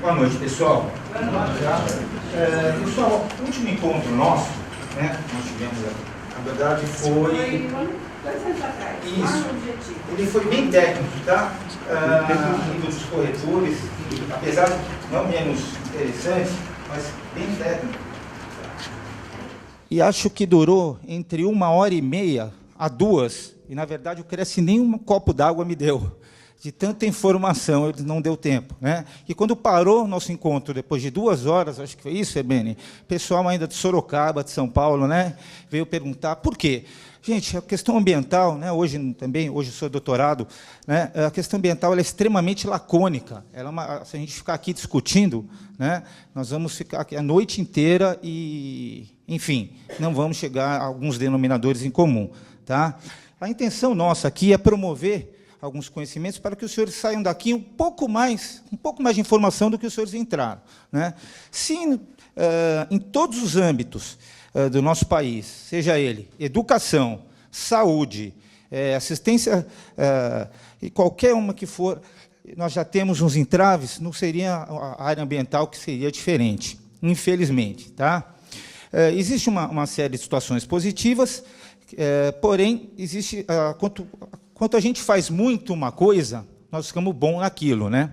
Boa noite, pessoal. Pessoal, o último encontro nosso, né, nós tivemos, na verdade, foi 2 anos atrás, lá no Objetivo. Ele foi bem técnico, tá? Nível dos corretores, apesar de não menos interessante, mas bem técnico. E acho que durou entre 1h30 a 2, e na verdade o Cresce nem um copo d'água me deu. De tanta informação, ele não deu tempo, né? E quando parou o nosso encontro, depois de 2 horas, acho que foi isso, Ebene, pessoal ainda de Sorocaba, de São Paulo, né, veio perguntar por quê. Gente, a questão ambiental, né, hoje eu sou doutorado, né, a questão ambiental ela é extremamente lacônica. Se a gente ficar aqui discutindo, né, nós vamos ficar aqui a noite inteira e, enfim, não vamos chegar a alguns denominadores em comum. Tá? A intenção nossa aqui é promover alguns conhecimentos para que os senhores saiam daqui um pouco mais de informação do que os senhores entraram, né? Se em todos os âmbitos do nosso país, seja ele educação, saúde, assistência, e qualquer uma que for, nós já temos uns entraves, não seria a área ambiental que seria diferente, infelizmente. Tá? Existe uma série de situações positivas, porém, existe quando a gente faz muito uma coisa, nós ficamos bons naquilo, né?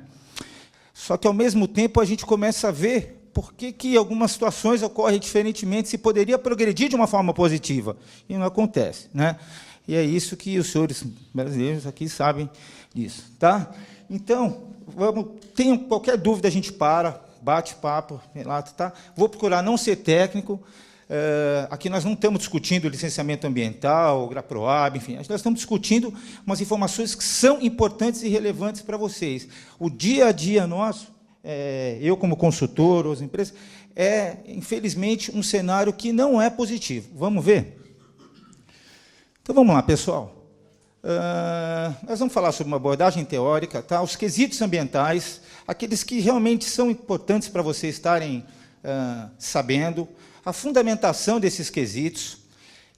Só que, ao mesmo tempo, a gente começa a ver por que algumas situações ocorrem diferentemente, se poderia progredir de uma forma positiva. E não acontece, né? E é isso que os senhores brasileiros aqui sabem disso. Tá? Então, tenham qualquer dúvida, a gente bate papo, relato. Tá? Vou procurar não ser técnico. Aqui nós não estamos discutindo licenciamento ambiental, GRAPROAB, enfim, nós estamos discutindo umas informações que são importantes e relevantes para vocês. O dia a dia nosso, eu como consultor, ou as empresas, infelizmente, um cenário que não é positivo. Vamos ver? Então, vamos lá, pessoal. Nós vamos falar sobre uma abordagem teórica, tá? Os quesitos ambientais, aqueles que realmente são importantes para vocês estarem sabendo, a fundamentação desses quesitos,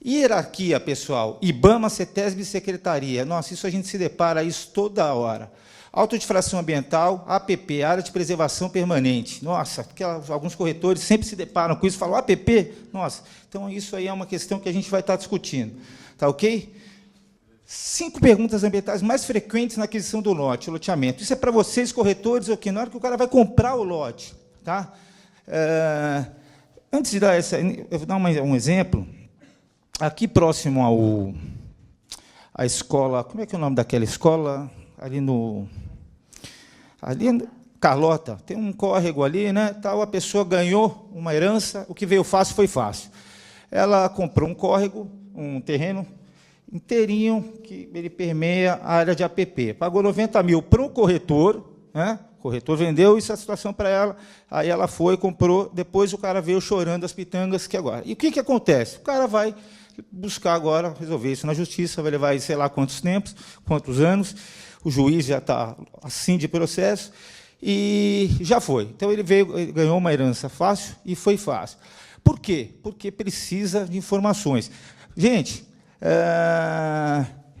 hierarquia, pessoal, IBAMA, CETESB e Secretaria. Nossa, isso a gente se depara isso toda hora. Autodifração ambiental, APP, Área de Preservação Permanente. Nossa, alguns corretores sempre se deparam com isso, falam, APP? Nossa, então isso aí é uma questão que a gente vai estar discutindo. Tá ok? 5 perguntas ambientais mais frequentes na aquisição do loteamento. Isso é para vocês, corretores, ou que na hora que o cara vai comprar o lote. Tá? Antes de dar eu vou dar um exemplo. Aqui próximo à escola, como é que é o nome daquela escola? Ali Carlota, tem um córrego ali, né? Tal, a pessoa ganhou uma herança, o que veio fácil foi fácil. Ela comprou um córrego, um terreno inteirinho, que ele permeia a área de APP. Pagou 90 mil para um corretor, né? O corretor vendeu essa situação para ela, aí ela foi, comprou, depois o cara veio chorando as pitangas que agora. E o que acontece? O cara vai buscar agora resolver isso na justiça, vai levar, sei lá quantos anos, o juiz já está assim de processo, e já foi. Então, ele ganhou uma herança fácil e foi fácil. Por quê? Porque precisa de informações. Gente,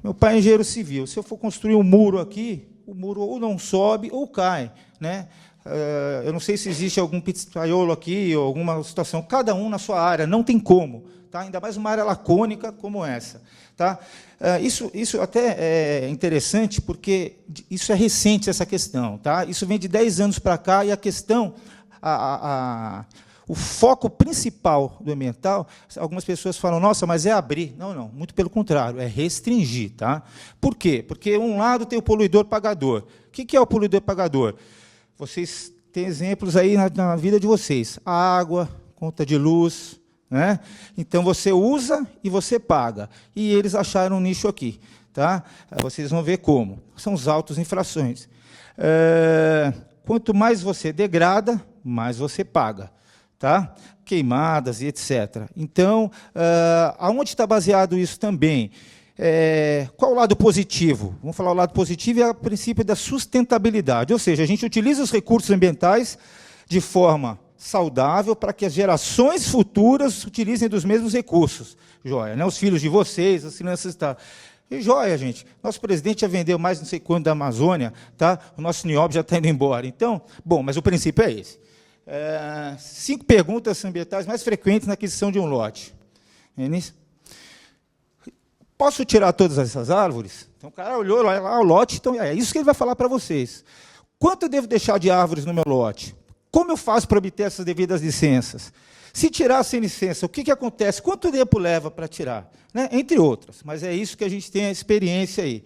meu pai é engenheiro civil, se eu for construir um muro aqui, o muro ou não sobe ou cai, né? Eu não sei se existe algum pizzaiolo aqui ou alguma situação, cada um na sua área, não tem como, tá? Ainda mais uma área lacônica como essa, tá? Isso até é interessante porque isso é recente, essa questão, tá? Isso vem de 10 anos para cá e a questão, o foco principal do ambiental, algumas pessoas falam, nossa, mas é abrir. Não, muito pelo contrário, é restringir. Tá? Por quê? Porque, um lado, tem o poluidor-pagador. O que é o poluidor-pagador? Vocês têm exemplos aí na vida de vocês. A água, conta de luz. Né? Então, você usa e você paga. E eles acharam um nicho aqui. Tá? Vocês vão ver como. São os autos infrações. Quanto mais você degrada, mais você paga. Tá? Queimadas e etc. Então, aonde está baseado isso também? Qual o lado positivo? Vamos falar o lado positivo, é o princípio da sustentabilidade, ou seja, a gente utiliza os recursos ambientais de forma saudável para que as gerações futuras utilizem dos mesmos recursos. Joia, né? Os filhos de vocês, as crianças... E joia, gente. Nosso presidente já vendeu mais não sei quanto da Amazônia, tá? O nosso Nióbio já está indo embora. Então, bom, mas o princípio é esse. 5 perguntas ambientais mais frequentes na aquisição de um lote. Posso tirar todas essas árvores? Então, o cara olhou lá o lote, então é isso que ele vai falar para vocês. Quanto eu devo deixar de árvores no meu lote? Como eu faço para obter essas devidas licenças? Se tirar sem licença, o que acontece? Quanto tempo leva para tirar? Né? Entre outras, mas é isso que a gente tem a experiência aí.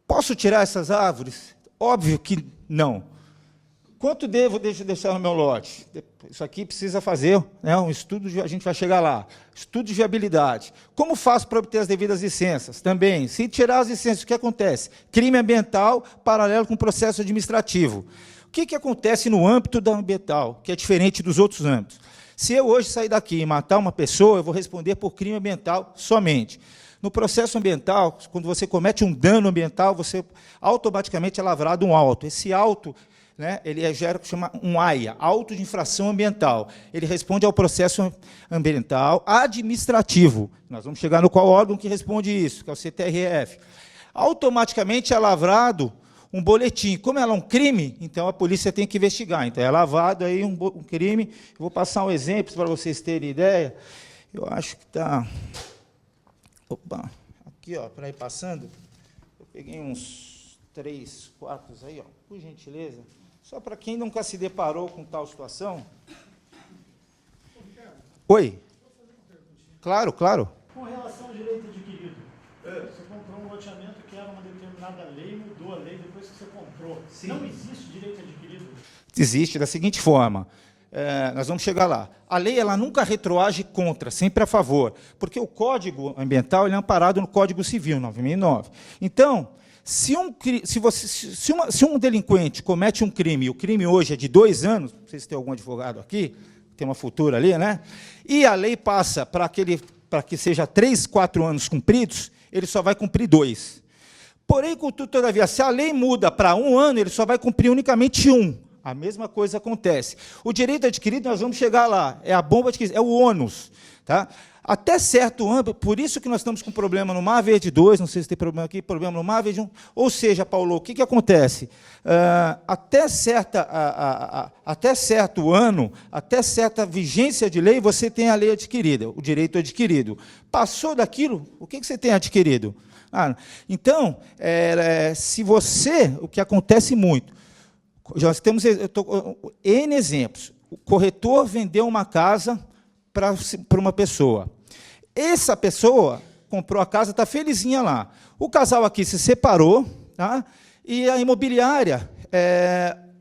Posso tirar essas árvores? Óbvio que não. Quanto devo deixar no meu lote? Isso aqui precisa fazer, né, um estudo, a gente vai chegar lá. Estudo de viabilidade. Como faço para obter as devidas licenças? Também, se tirar as licenças, o que acontece? Crime ambiental paralelo com processo administrativo. O que acontece no âmbito da ambiental, que é diferente dos outros âmbitos? Se eu hoje sair daqui e matar uma pessoa, eu vou responder por crime ambiental somente. No processo ambiental, quando você comete um dano ambiental, você automaticamente é lavrado um auto. Esse auto, né, ele gera o que chama um AIA, auto de infração ambiental. Ele responde ao processo ambiental administrativo. Nós vamos chegar no qual órgão que responde isso, que é o CTRF. Automaticamente é lavrado um boletim. Como ela é um crime, então a polícia tem que investigar. Então é lavado aí um crime. Eu vou passar um exemplo para vocês terem ideia. Eu acho que está... Opa, aqui, ó, para ir passando, eu peguei uns 3, 4 aí, ó, por gentileza, só para quem nunca se deparou com tal situação. Oi. Claro, claro. Com relação ao direito adquirido, você comprou um loteamento que era uma determinada lei, mudou a lei depois que você comprou. Sim. Não existe direito adquirido? Existe da seguinte forma, nós vamos chegar lá. A lei ela nunca retroage contra, sempre a favor, porque o Código Ambiental ele é amparado no Código Civil, 9009. Então, se um delinquente comete um crime, e o crime hoje é de 2 anos, não sei se tem algum advogado aqui, tem uma futura ali, né? E a lei passa para que seja 3, 4 anos cumpridos, ele só vai cumprir 2. Porém, contudo, todavia, se a lei muda para 1 ano, ele só vai cumprir unicamente 1. A mesma coisa acontece. O direito adquirido, nós vamos chegar lá, é a bomba de é o ônus. Tá? Até certo âmbito, por isso que nós estamos com problema no Mar Verde 2, não sei se tem problema aqui, problema no Mar Verde 1. Ou seja, Paulo, o que acontece? Até certo ano, até certa vigência de lei, você tem a lei adquirida, o direito adquirido. Passou daquilo, o que você tem adquirido? Então, se você, o que acontece muito, nós temos N exemplos. O corretor vendeu uma casa para uma pessoa. Essa pessoa comprou a casa, está felizinha lá. O casal aqui se separou, tá? E a imobiliária,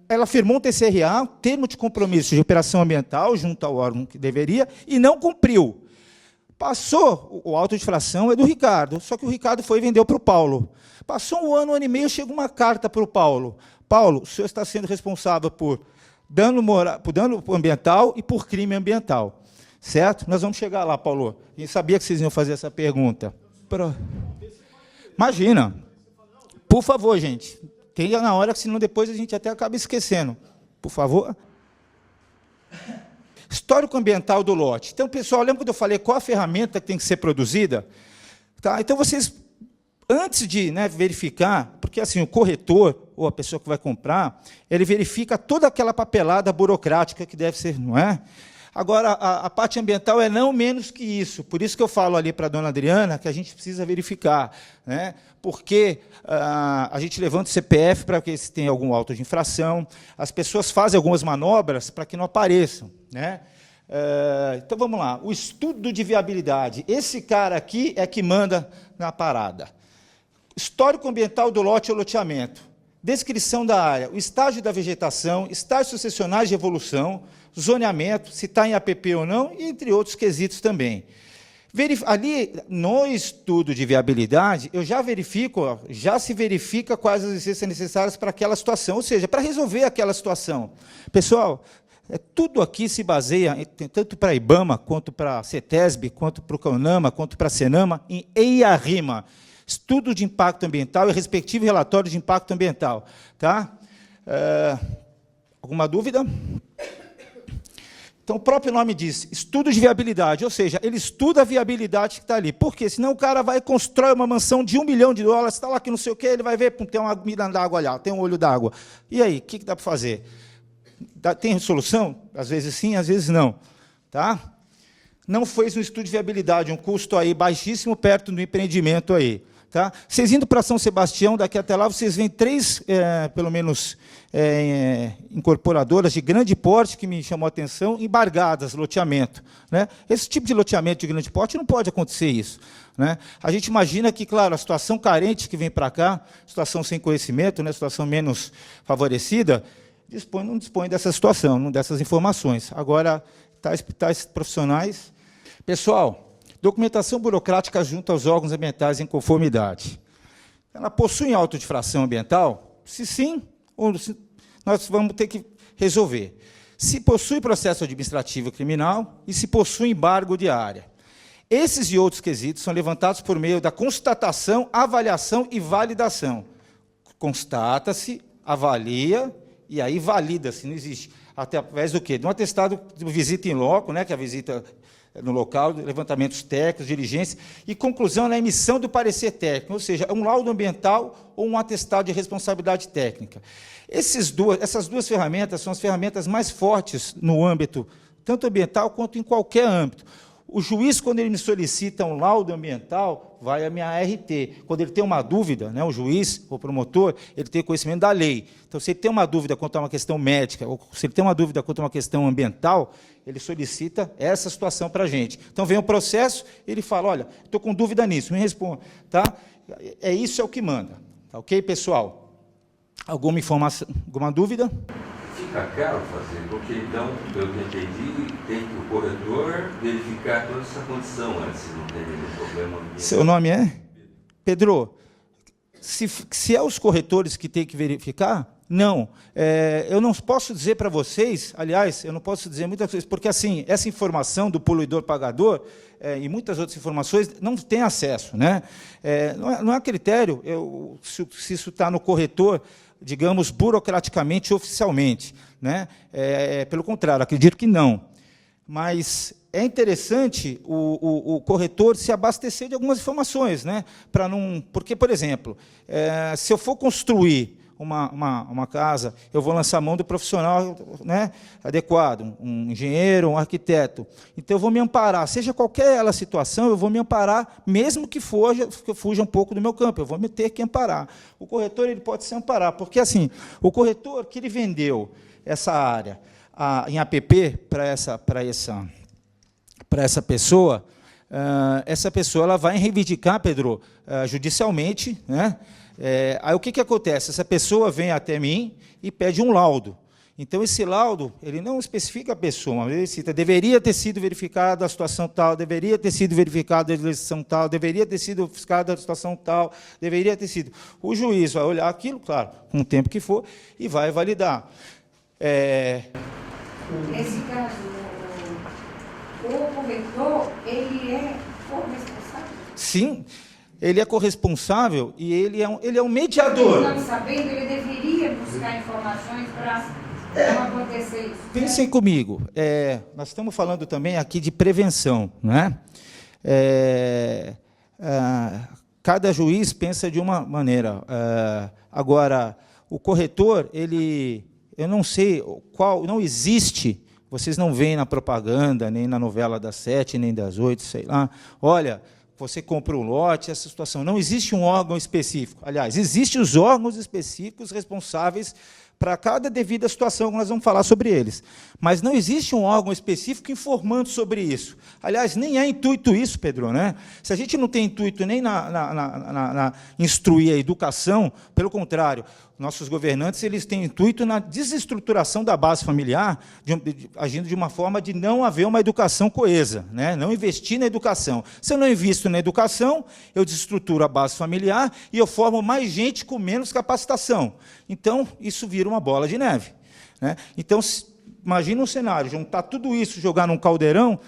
ela firmou um TCRA, um termo de compromisso de operação ambiental, junto ao órgão que deveria, e não cumpriu. Passou, o auto de infração é do Ricardo, só que o Ricardo foi e vendeu para o Paulo. Passou 1 ano, 1 ano e meio, chega uma carta para o Paulo. Paulo, o senhor está sendo responsável por dano ambiental e por crime ambiental. Certo? Nós vamos chegar lá, Paulo. A gente sabia que vocês iam fazer essa pergunta. Imagina. Por favor, gente. Tenha na hora, senão depois a gente até acaba esquecendo. Por favor. Histórico ambiental do lote. Então, pessoal, lembra quando eu falei qual a ferramenta que tem que ser produzida? Tá? Então, vocês, antes de verificar, porque assim, o corretor, ou a pessoa que vai comprar, ele verifica toda aquela papelada burocrática que deve ser, não é? Agora, a parte ambiental é não menos que isso. Por isso que eu falo ali para a dona Adriana que a gente precisa verificar, né? Porque a gente levanta o CPF para que se tem algum auto de infração, as pessoas fazem algumas manobras para que não apareçam, né? Então, vamos lá. O estudo de viabilidade. Esse cara aqui é que manda na parada. Histórico ambiental do lote ou loteamento. Descrição da área, o estágio da vegetação, estágios sucessionais de evolução, zoneamento, se está em APP ou não, e entre outros quesitos também. Ali, no estudo de viabilidade, eu já verifico, já se verifica quais as licenças necessárias para aquela situação, ou seja, para resolver aquela situação. Pessoal, tudo aqui se baseia, tanto para a IBAMA, quanto para a CETESB, quanto para o CONAMA, quanto para a CENAMA, em EIA-RIMA, estudo de impacto ambiental e respectivo relatório de impacto ambiental. Tá? Alguma dúvida? Então, o próprio nome diz, estudo de viabilidade, ou seja, ele estuda a viabilidade que está ali. Por quê? Senão o cara vai constrói uma mansão de $1 milhão, está lá que não sei o quê, ele vai ver, tem uma mina d'água ali, tem um olho d'água. E aí, o que dá para fazer? Tem solução? Às vezes sim, às vezes não. Tá? Não fez um estudo de viabilidade, um custo aí baixíssimo perto do empreendimento aí. Tá? Vocês indo para São Sebastião, daqui até lá, vocês veem 3, pelo menos, incorporadoras de grande porte, que me chamou a atenção, embargadas, loteamento. Né? Esse tipo de loteamento de grande porte não pode acontecer isso. Né? A gente imagina que, claro, a situação carente que vem para cá, situação sem conhecimento, né, situação menos favorecida, não dispõe dessa situação, dessas informações. Agora, tais profissionais... Pessoal... Documentação burocrática junto aos órgãos ambientais em conformidade. Ela possui autodifração ambiental? Se sim, nós vamos ter que resolver. Se possui processo administrativo criminal e se possui embargo de área. Esses e outros quesitos são levantados por meio da constatação, avaliação e validação. Constata-se, avalia e aí valida-se. Não existe. Através do quê? De um atestado de visita em loco, né, que é a visita no local, levantamentos técnicos, diligência, e conclusão na emissão do parecer técnico, ou seja, um laudo ambiental ou um atestado de responsabilidade técnica. Essas duas ferramentas são as ferramentas mais fortes no âmbito, tanto ambiental quanto em qualquer âmbito. O juiz, quando ele me solicita um laudo ambiental, vai à minha ART. Quando ele tem uma dúvida, né, o juiz, o promotor, ele tem conhecimento da lei. Então, se ele tem uma dúvida quanto a uma questão médica, ou se ele tem uma dúvida quanto a uma questão ambiental, ele solicita essa situação para a gente. Então, vem o processo, ele fala, olha, estou com dúvida nisso, me responda. Tá? Isso é o que manda. Tá, ok, pessoal? Alguma informação, alguma dúvida? Fica caro fazer, porque então, pelo que eu entendi, tem que o corretor verificar toda essa condição antes, se não tem nenhum problema. Seu nome é? Pedro, se é os corretores que tem que verificar, não. Eu não posso dizer para vocês, aliás, eu não posso dizer muitas vezes, porque assim, essa informação do poluidor-pagador e muitas outras informações não tem acesso. Né? Não é critério se isso está no corretor, digamos, burocraticamente, oficialmente. Né? Pelo contrário, acredito que não. Mas é interessante o corretor se abastecer de algumas informações, né? Para não, porque, por exemplo, se eu for construir uma casa, eu vou lançar a mão do profissional, né, adequado, um engenheiro, um arquiteto. Então, eu vou me amparar, seja qualquer situação, eu vou me amparar, mesmo que fuja um pouco do meu campo, eu vou me ter que amparar. O corretor ele pode se amparar, porque assim, o corretor que ele vendeu essa área em APP para essa pessoa, ela vai reivindicar, Pedro, judicialmente, né? Aí o que acontece? Essa pessoa vem até mim e pede um laudo. Então, esse laudo, ele não especifica a pessoa, mas ele cita, deveria ter sido verificada a situação tal, deveria ter sido verificada a legislação tal, deveria ter sido verificada a situação tal, deveria ter sido. O juiz vai olhar aquilo, claro, com o tempo que for, e vai validar. Nesse caso, o corretor, ele é corresponsável? Sim. Ele é corresponsável e ele é um mediador. Ele não sabendo, ele deveria buscar informações para não acontecer isso. Pensem comigo, nós estamos falando também aqui de prevenção. Né? Cada juiz pensa de uma maneira. Agora, o corretor, eu não sei qual, não existe, vocês não veem na propaganda, nem na novela das 7, nem das 8, sei lá, olha... Você compra um lote, essa situação. Não existe um órgão específico. Aliás, existem os órgãos específicos responsáveis para cada devida situação, que nós vamos falar sobre eles. Mas não existe um órgão específico informando sobre isso. Aliás, nem é intuito isso, Pedro. Né? Se a gente não tem intuito nem na instruir a educação, pelo contrário, nossos governantes eles têm intuito na desestruturação da base familiar, agindo de uma forma de não haver uma educação coesa, né? Não investir na educação. Se eu não invisto na educação, eu desestruturo a base familiar e eu formo mais gente com menos capacitação. Então, isso vira uma bola de neve. Né? Então, imagina um cenário, juntar tudo isso, jogar num caldeirão,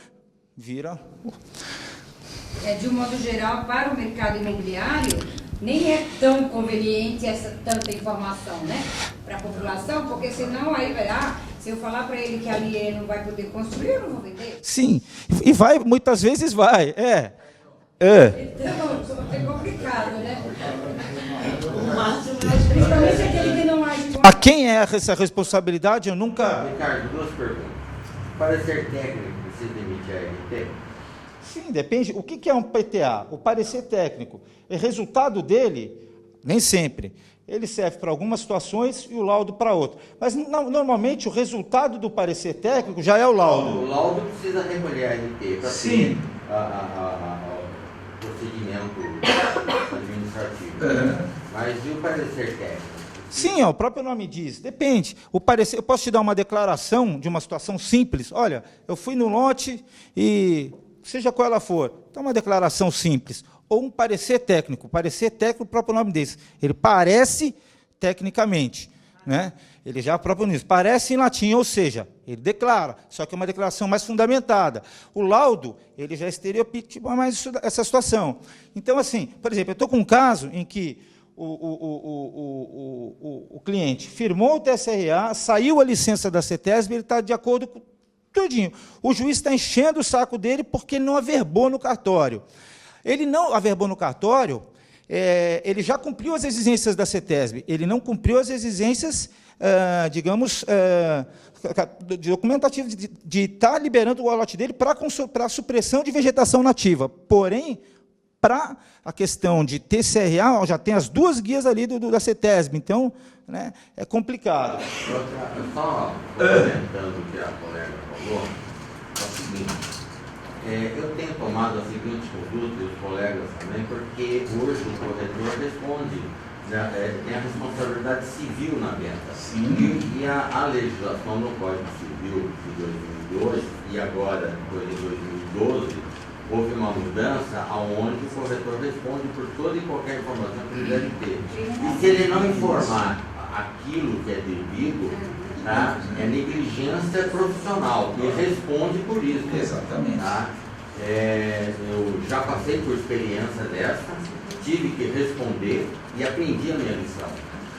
vira... De um modo geral, para o mercado imobiliário, nem é tão conveniente tanta informação, né, para a população, porque senão aí vai Se eu falar para ele que ali ele não vai poder construir, eu não vou vender. Sim, e vai, muitas vezes vai, Então, é complicado, né? Principalmente aquele que não age com... A quem é essa responsabilidade? Eu nunca... Ricardo, duas perguntas. Parecer técnico precisa emitir a RT? Sim, depende. O que é um PTA? O parecer técnico. O resultado dele, nem sempre. Ele serve para algumas situações e o laudo para outras. Mas, normalmente, o resultado do parecer técnico já é o laudo. O laudo precisa recolher a RT para ter o procedimento administrativo. Mas e o parecer técnico? Sim, o próprio nome diz. Depende. O parecer, eu posso te dar uma declaração de uma situação simples. Olha, eu fui no lote e, seja qual ela for, então uma declaração simples. Ou um parecer técnico. Parecer técnico, o próprio nome diz. Ele parece tecnicamente. Né? Ele já próprio nisso. Parece em latim, ou seja, ele declara, só que é uma declaração mais fundamentada. O laudo, ele já estereotipa mais essa situação. Então, assim, por exemplo, eu estou com um caso em que o cliente firmou o TSRA, saiu a licença da CETESB, ele está de acordo com tudinho. O juiz está enchendo o saco dele porque ele não averbou no cartório. Ele não averbou no cartório, ele já cumpriu as exigências da CETESB, ele não cumpriu as exigências, digamos, documentativas de estar liberando o lote dele para a supressão de vegetação nativa. Porém, para a questão de TCRA, já tem as duas guias ali da CETESB, então, né, é complicado. Só comentando o que a colega falou, é o seguinte, eu tenho tomado a seguinte conduta, e os colegas também, porque hoje o corretor responde, tem a responsabilidade civil na venda. E a legislação no Código Civil de 2002, e agora, em 2012, houve uma mudança onde o corretor responde por toda e qualquer informação que ele deve ter. E se ele não informar aquilo que é devido, tá, é negligência profissional, e responde por isso. Exatamente. Tá? Eu já passei por experiência dessa, tive que responder e aprendi a minha lição.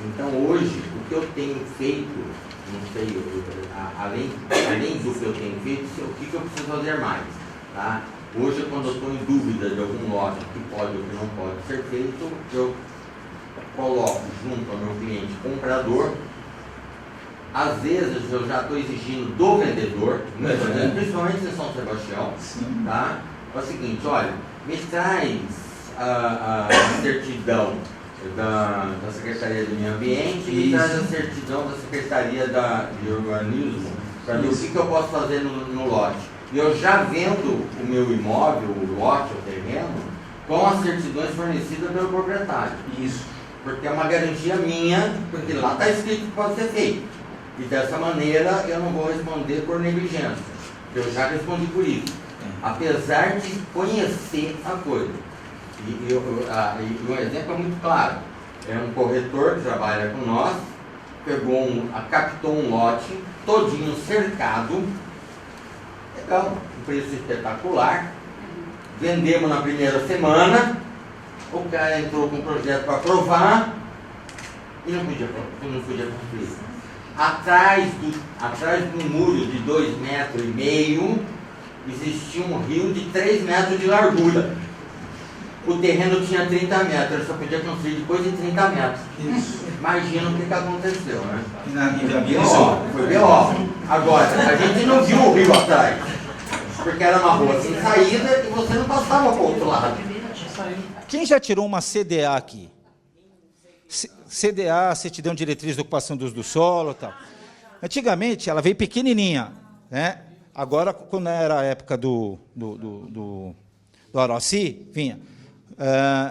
Então, hoje, o que eu tenho feito, não sei, além do que eu tenho feito, o que eu preciso fazer mais? Tá? Hoje, quando eu estou em dúvida de algum lote que pode ou que não pode ser feito, eu coloco junto ao meu cliente comprador. Às vezes eu já estou exigindo do vendedor, principalmente em São Sebastião, tá? É o seguinte, olha, me traz a certidão da Secretaria do Meio Ambiente, me traz a certidão da Secretaria de Urbanismo, para ver o que eu posso fazer no lote. E eu já vendo o meu imóvel, o lote, o terreno, com as certidões fornecidas pelo proprietário. Isso. Porque é uma garantia minha, porque lá está escrito que pode ser feito. E dessa maneira eu não vou responder por negligência. Eu já respondi por isso. Apesar de conhecer a coisa. E um exemplo é muito claro. É um corretor que trabalha com nós, captou um lote todinho cercado. Legal, um preço espetacular. Vendemos na primeira semana. O cara entrou com um projeto para aprovar e não podia construir. Atrás do muro de 2,5 metros, existia um rio de 3 metros de largura. O terreno tinha 30 metros, ele só podia construir depois de 30 metros. Isso. Imagina o que aconteceu, né? Foi B.O. Agora, a gente não viu o rio atrás, porque era uma rua sem saída e você não passava para o outro lado. Quem já tirou uma CDA aqui? CDA, Certidão de Diretriz de Ocupação do Uso do Solo, tal. Antigamente, ela veio pequenininha, né? Agora, quando era a época do Aroci, vinha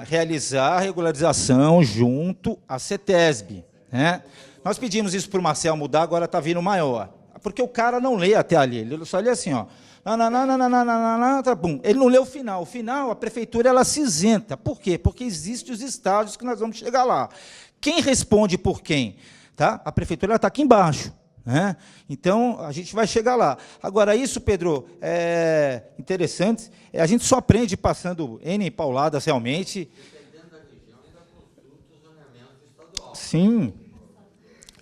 realizar a regularização junto à CETESB, né? Nós pedimos isso para o Marcel mudar, agora está vindo maior. Porque o cara não lê até ali, ele só lê assim, ó. Ele não lê o final. O final, a prefeitura, ela se isenta. Por quê? Porque existem os estágios que nós vamos chegar lá. Quem responde por quem? Tá? A prefeitura está aqui embaixo. Né? Então, a gente vai chegar lá. Agora, isso, Pedro, é interessante. A gente só aprende passando N pauladas, realmente. Dependendo da região, ainda consulta o zoneamento estadual. Sim.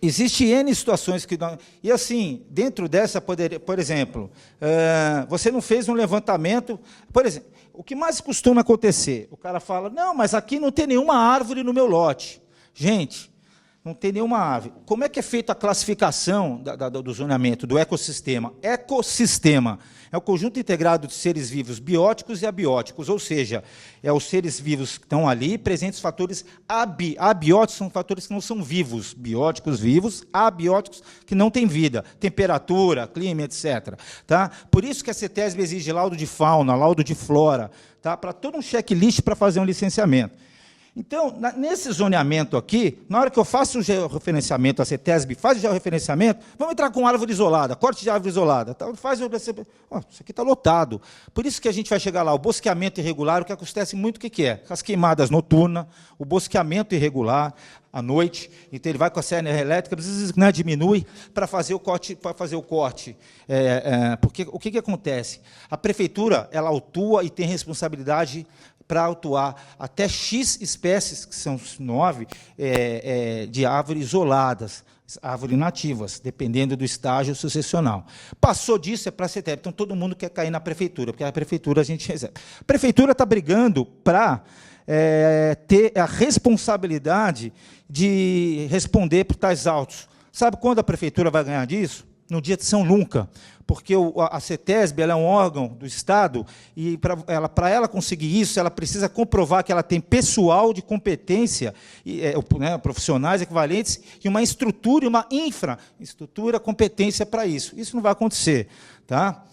Existem N situações que... E, assim, dentro dessa, poderia, por exemplo, você não fez um levantamento... Por exemplo, o que mais costuma acontecer? O cara fala, não, mas aqui não tem nenhuma árvore no meu lote. Gente, não tem nenhuma árvore. Como é que é feita a classificação do zoneamento, do ecossistema? Ecossistema é o conjunto integrado de seres vivos bióticos e abióticos, ou seja, é os seres vivos que estão ali, presentes fatores abióticos, são fatores que não são vivos, bióticos vivos, abióticos que não têm vida, temperatura, clima, etc. Tá? Por isso que a CETESB exige laudo de fauna, laudo de flora, tá? Para todo um checklist para fazer um licenciamento. Então, nesse zoneamento aqui, na hora que eu faço o georreferenciamento, a CETESB faz o georreferenciamento, vamos entrar com árvore isolada, corte de árvore isolada. Tá? Faz o... Isso aqui está lotado. Por isso que a gente vai chegar lá, o bosqueamento irregular, o que acontece muito, o que é? As queimadas noturnas, o bosqueamento irregular, à noite, então ele vai com a serra elétrica, né, diminui para fazer o corte, porque o que acontece? A prefeitura, ela autua e tem responsabilidade para autuar até X espécies, que são 9, de árvores isoladas, árvores nativas, dependendo do estágio sucessional. Passou disso, é para a CETESB. Então, todo mundo quer cair na prefeitura, porque a prefeitura a gente recebe. A prefeitura está brigando para ter a responsabilidade de responder por tais autos. Sabe quando a prefeitura vai ganhar disso? No dia de São Nunca, porque a CETESB ela é um órgão do Estado e, para ela conseguir isso, ela precisa comprovar que ela tem pessoal de competência, profissionais equivalentes, e uma estrutura, uma infraestrutura, competência para isso. Isso não vai acontecer. Tá?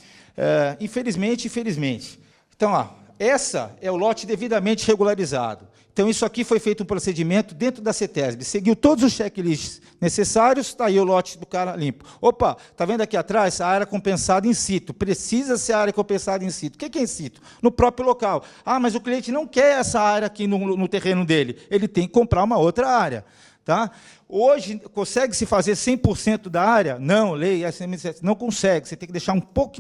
Infelizmente. Então, essa é o lote devidamente regularizado. Então, isso aqui foi feito um procedimento dentro da CETESB, seguiu todos os checklists necessários, está aí o lote do cara limpo. Opa, está vendo aqui atrás? A área compensada in situ. Precisa ser a área compensada in situ. O que é in situ? No próprio local. Ah, mas o cliente não quer essa área aqui no terreno dele. Ele tem que comprar uma outra área. Tá? Hoje, consegue-se fazer 100% da área? Não, lei SM7 não consegue. Você tem que deixar um pouco,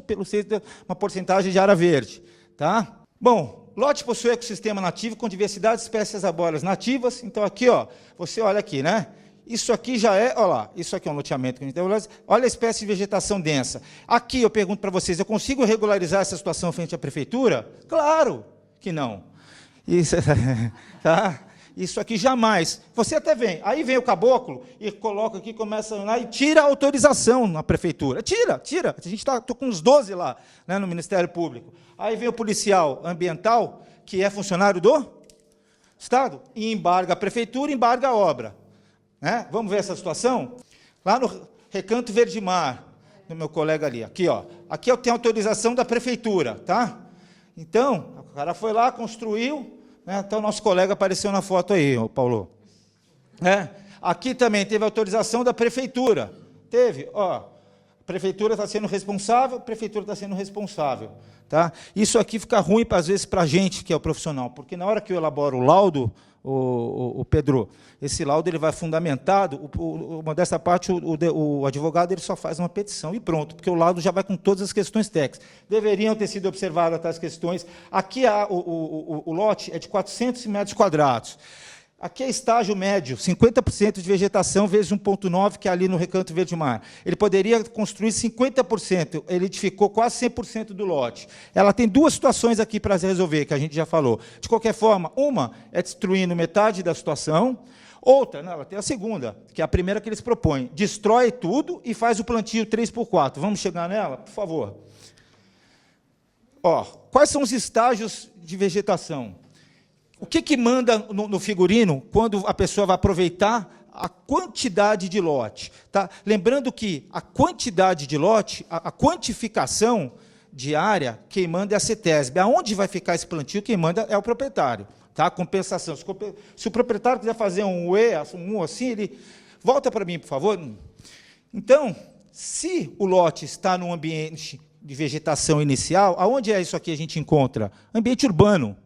uma porcentagem de área verde. Tá? Bom, lote possui ecossistema nativo com diversidade de espécies arbóreas nativas. Então, aqui, ó, você olha aqui, né? Isso aqui já é, olha lá, isso aqui é um loteamento que a gente tem. Olha a espécie de vegetação densa. Aqui, eu pergunto para vocês, eu consigo regularizar essa situação frente à prefeitura? Claro que não. Isso, tá? Isso aqui jamais. Você até vem, aí vem o caboclo e coloca aqui, começa a e tira a autorização na prefeitura. Tira. A gente está com uns 12 lá, né, no Ministério Público. Aí vem o policial ambiental, que é funcionário do Estado, e embarga a prefeitura, embarga a obra. Né? Vamos ver essa situação? Lá no Recanto Verde Mar, do meu colega ali. Aqui, ó. Aqui eu tenho autorização da prefeitura. Tá? Então, o cara foi lá, construiu. Então, o nosso colega apareceu na foto aí, Paulo. Aqui também teve autorização da prefeitura. Teve, ó. A prefeitura está sendo responsável, Tá? Isso aqui fica ruim, às vezes, para a gente, que é o profissional, porque na hora que eu elaboro o laudo, o Pedro, esse laudo ele vai fundamentado, modesta parte, o advogado ele só faz uma petição e pronto, porque o laudo já vai com todas as questões técnicas. Deveriam ter sido observadas tais questões. Aqui o lote é de 400 metros quadrados. Aqui é estágio médio, 50% de vegetação vezes 1,9, que é ali no Recanto Verde Mar. Ele poderia construir 50%, ele edificou quase 100% do lote. Ela tem duas situações aqui para resolver, que a gente já falou. De qualquer forma, uma é destruindo metade da situação, outra, não, ela tem a segunda, que é a primeira que eles propõem. Destrói tudo e faz o plantio 3x4. Vamos chegar nela, por favor. Ó, quais são os estágios de vegetação? O que manda no figurino quando a pessoa vai aproveitar a quantidade de lote? Tá? Lembrando que a quantidade de lote, a quantificação de área, quem manda é a CETESB. Aonde vai ficar esse plantio, quem manda é o proprietário. Tá? Compensação. Se o proprietário quiser fazer um assim, ele... Volta para mim, por favor. Então, se o lote está num ambiente de vegetação inicial, aonde é isso aqui a gente encontra? Ambiente urbano.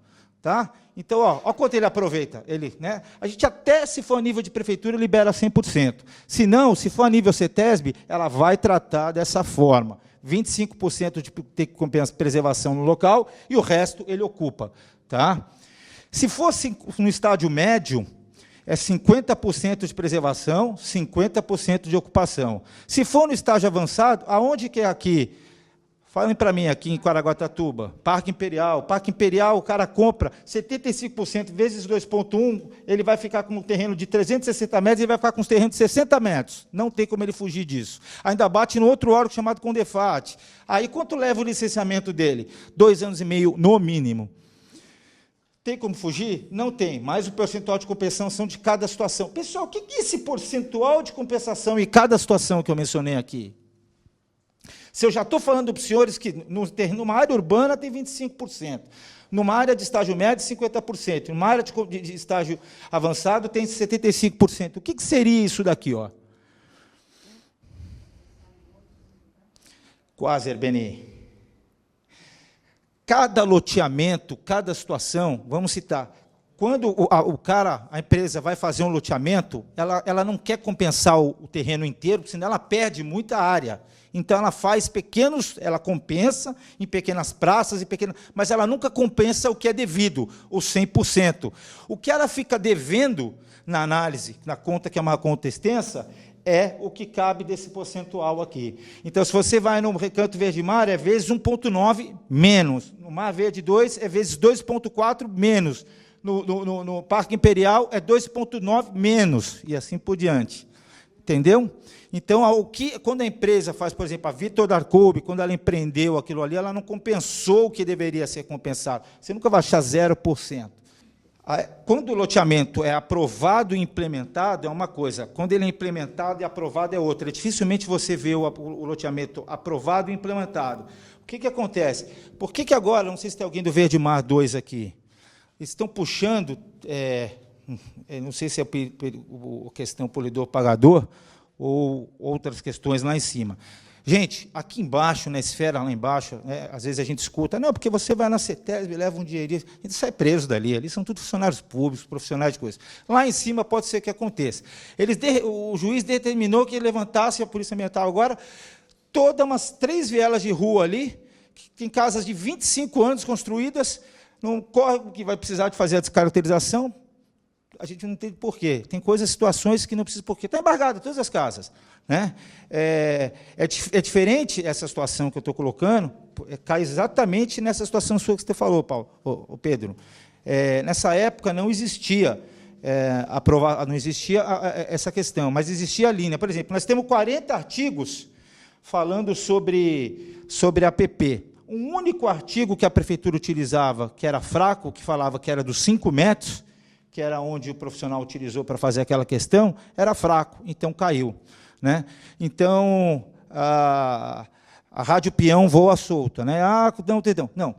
Tá? Então, ó quanto ele aproveita. Né? A gente até, se for a nível de prefeitura, libera 100%. Se não, se for a nível CETESB, ela vai tratar dessa forma. 25% de ter que compensar preservação no local e o resto ele ocupa. Tá? Se fosse no estádio médio, é 50% de preservação, 50% de ocupação. Se for no estágio avançado, aonde que é aqui? Falem para mim, aqui em Caraguatatuba, Parque Imperial. Parque Imperial, o cara compra 75% vezes 2,1, ele vai ficar com um terreno de 360 metros e vai ficar com um terreno de 60 metros. Não tem como ele fugir disso. Ainda bate no outro órgão chamado Condefat. Aí, quanto leva o licenciamento dele? 2 anos e meio, no mínimo. Tem como fugir? Não tem, mas o percentual de compensação de cada situação. Pessoal, o que é esse percentual de compensação em cada situação que eu mencionei aqui? Se eu já estou falando para os senhores que numa área urbana tem 25%, numa área de estágio médio, 50%, numa área de estágio avançado tem 75%. O que seria isso daqui? Ó? Quase, Herbeni. Cada loteamento, cada situação, vamos citar, quando a empresa vai fazer um loteamento, ela não quer compensar o terreno inteiro, porque senão ela perde muita área. Então, ela compensa em pequenas praças, mas ela nunca compensa o que é devido, o 100%. O que ela fica devendo na análise, na conta, que é uma conta extensa, é o que cabe desse percentual aqui. Então, se você vai no Recanto Verde Mar, é vezes 1,9 menos. No Mar Verde 2, é vezes 2,4 menos. No Parque Imperial, é 2,9 menos, e assim por diante. Entendeu? Então, quando a empresa faz, por exemplo, a Vitor Darcoube, quando ela empreendeu aquilo ali, ela não compensou o que deveria ser compensado. Você nunca vai achar 0%. Quando o loteamento é aprovado e implementado, é uma coisa. Quando ele é implementado e aprovado, é outra. Dificilmente você vê o loteamento aprovado e implementado. O que acontece? Por que agora, não sei se tem alguém do Verde Mar 2 aqui, eles estão puxando, não sei se é a questão polidor-pagador, ou outras questões lá em cima. Gente, aqui embaixo, na esfera lá embaixo, às vezes a gente escuta, não, porque você vai na CETESB e leva um dinheirinho, a gente sai preso dali, ali são todos funcionários públicos, profissionais de coisa. Lá em cima pode ser que aconteça. O juiz determinou que ele levantasse, a Polícia Ambiental agora, todas umas 3 vielas de rua ali, que tem casas de 25 anos construídas, num córrego que vai precisar de fazer a descaracterização. A gente não entende por quê. Tem coisas, situações que não precisa por quê. Está embargado todas as casas. Né? É diferente essa situação que eu estou colocando, cai exatamente nessa situação sua que você falou, Paulo, Pedro. Nessa época não existia, não existia essa questão, mas existia a linha. Por exemplo, nós temos 40 artigos falando sobre APP. Um único artigo que a prefeitura utilizava, que era fraco, que falava que era dos 5 metros, que era onde o profissional utilizou para fazer aquela questão, era fraco, então caiu. Né? Então, a rádio peão voa solta. Né? Não.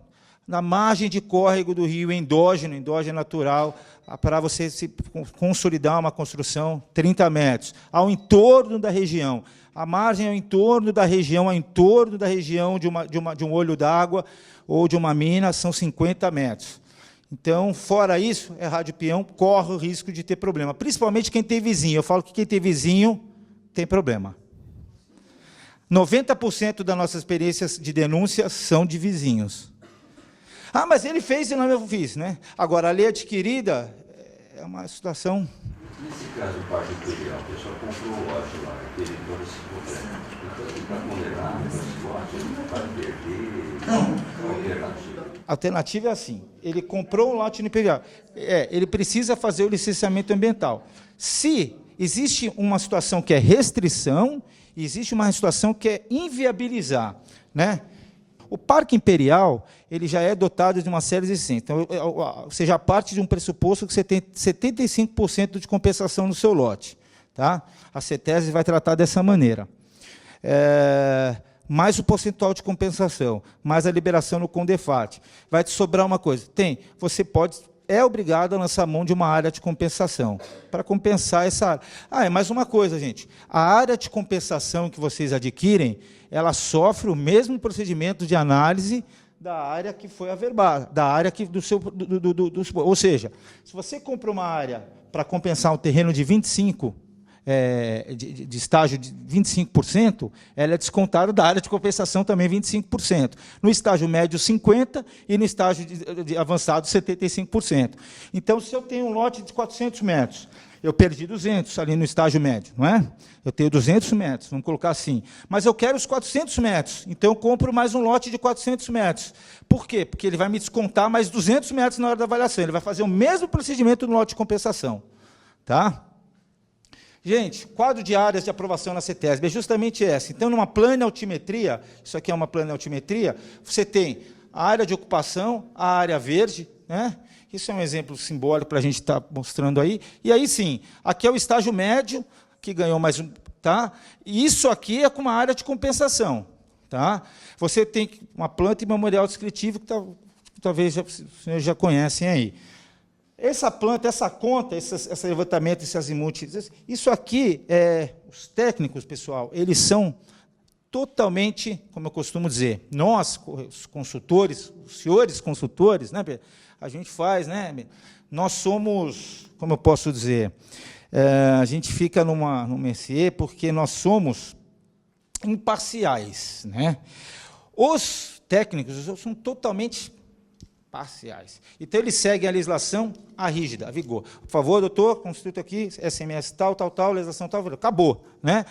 Na margem de córrego do rio, endógeno natural, para você se consolidar uma construção, 30 metros. Ao entorno da região. A margem ao entorno da região, de um olho d'água ou de uma mina, são 50 metros. Então, fora isso, rádio peão corre o risco de ter problema. Principalmente quem tem vizinho. Eu falo que quem tem vizinho tem problema. 90% das nossas experiências de denúncia são de vizinhos. Ah, mas ele fez e não eu fiz. Né? Agora, a lei adquirida é uma situação... Nesse caso, o Parque Imperial, o pessoal comprou o lote lá, teve todo esse problema. Então, ele está condenado esse lote, ele não vai perder. Não. A alternativa é assim, ele comprou um lote no Imperial, ele precisa fazer o licenciamento ambiental. Se existe uma situação que é restrição, existe uma situação que é inviabilizar. Né? O Parque Imperial ele já é dotado de uma série de exigências. Então, você já parte de um pressuposto que você tem 75% de compensação no seu lote. Tá? A CETESB vai tratar dessa maneira. Mais o percentual de compensação, mais a liberação no Condefat. Vai te sobrar uma coisa. Você é obrigado a lançar mão de uma área de compensação, para compensar essa área. É mais uma coisa, gente. A área de compensação que vocês adquirem, ela sofre o mesmo procedimento de análise da área que foi averbada, da área que ou seja, se você compra uma área para compensar um terreno de 25, de estágio de 25%, ela é descontada da área de compensação também 25%. No estágio médio, 50%, e no estágio de avançado, 75%. Então, se eu tenho um lote de 400 metros, eu perdi 200 ali no estágio médio, não é? Eu tenho 200 metros, vamos colocar assim. Mas eu quero os 400 metros, então eu compro mais um lote de 400 metros. Por quê? Porque ele vai me descontar mais 200 metros na hora da avaliação. Ele vai fazer o mesmo procedimento no lote de compensação. Tá? Gente, quadro de áreas de aprovação na CETESB é justamente essa. Então, numa planaltimetria, isso aqui é uma planaltimetria, você tem a área de ocupação, a área verde, né? Isso é um exemplo simbólico para a gente estar mostrando aí. E aí, sim, aqui é o estágio médio, que ganhou mais um. Tá? E isso aqui é com uma área de compensação. Tá? Você tem uma planta e memorial descritivo, que talvez os senhores já conhecem aí. Essa planta, essa conta, esse levantamento, esse azimuth, isso aqui, os técnicos, pessoal, eles são totalmente, como eu costumo dizer, nós, os consultores, os senhores consultores, né, a gente faz, né, nós somos, como eu posso dizer, a gente fica no métier porque nós somos imparciais, né? Os técnicos são totalmente parciais. Então, eles seguem a legislação, a rígida, a vigor. Por favor, doutor, constitui aqui, SMS tal, legislação tal, acabou. Né?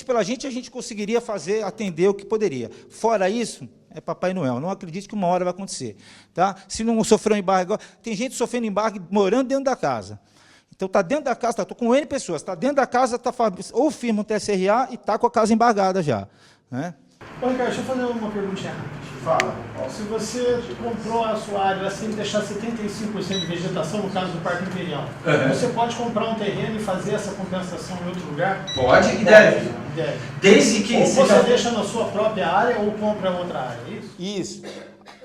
Pela gente, a gente conseguiria atender o que poderia. Fora isso, é Papai Noel. Não acredite que uma hora vai acontecer. Tá? Se não sofreu embargo, tem gente sofrendo embargo morando dentro da casa. Então, está dentro da casa, estou com N pessoas, está dentro da casa, ou firma um TSRA e está com a casa embargada já. Né? Ô, Ricardo, deixa eu fazer uma perguntinha rápida. Fala. Se você comprou a sua área sem deixar 75% de vegetação, no caso do Parque Imperial, você pode comprar um terreno e fazer essa compensação em outro lugar? Pode e deve. Desde que ou você deixa na sua própria área ou compra outra área, é isso? Isso.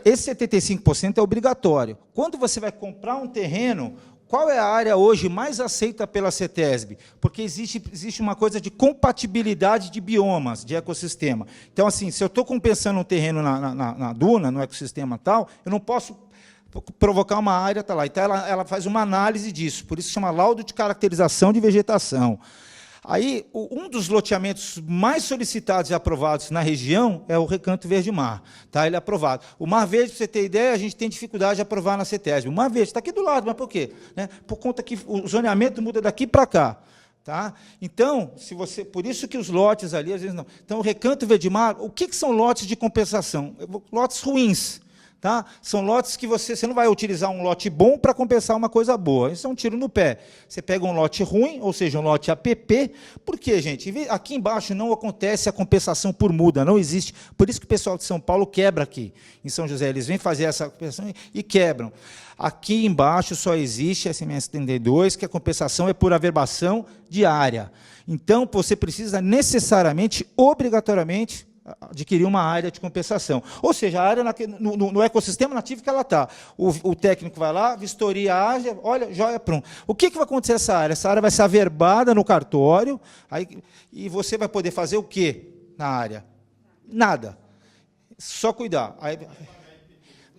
Esse 75% é obrigatório. Quando você vai comprar um terreno, qual é a área hoje mais aceita pela CETESB? Porque existe uma coisa de compatibilidade de biomas, de ecossistema. Então, assim, se eu estou compensando um terreno na duna, no ecossistema tal, eu não posso provocar uma área, tá lá. Então, ela faz uma análise disso, por isso chama laudo de caracterização de vegetação. Aí, um dos loteamentos mais solicitados e aprovados na região é o Recanto Verde Mar. Tá? Ele é aprovado. O Mar Verde, para você ter ideia, a gente tem dificuldade de aprovar na CETESB. O Mar Verde está aqui do lado, mas por quê? Né? Por conta que o zoneamento muda daqui para cá. Tá? Então, por isso que os lotes ali, às vezes não. Então, o Recanto Verde Mar, o que são lotes de compensação? Lotes ruins. Tá? São lotes que você não vai utilizar um lote bom para compensar uma coisa boa. Isso é um tiro no pé. Você pega um lote ruim, ou seja, um lote APP. Por quê, gente? Aqui embaixo não acontece a compensação por muda, não existe. Por isso que o pessoal de São Paulo quebra aqui. Em São José, eles vêm fazer essa compensação e quebram. Aqui embaixo só existe SMS 32, que a compensação é por averbação de área. Então, você precisa necessariamente, obrigatoriamente, adquirir uma área de compensação. Ou seja, a área no ecossistema nativo que ela está. O técnico vai lá, vistoria a área, olha, joia, pronto. O que vai acontecer essa área? Essa área vai ser averbada no cartório, e você vai poder fazer o quê na área? Nada. Só cuidar.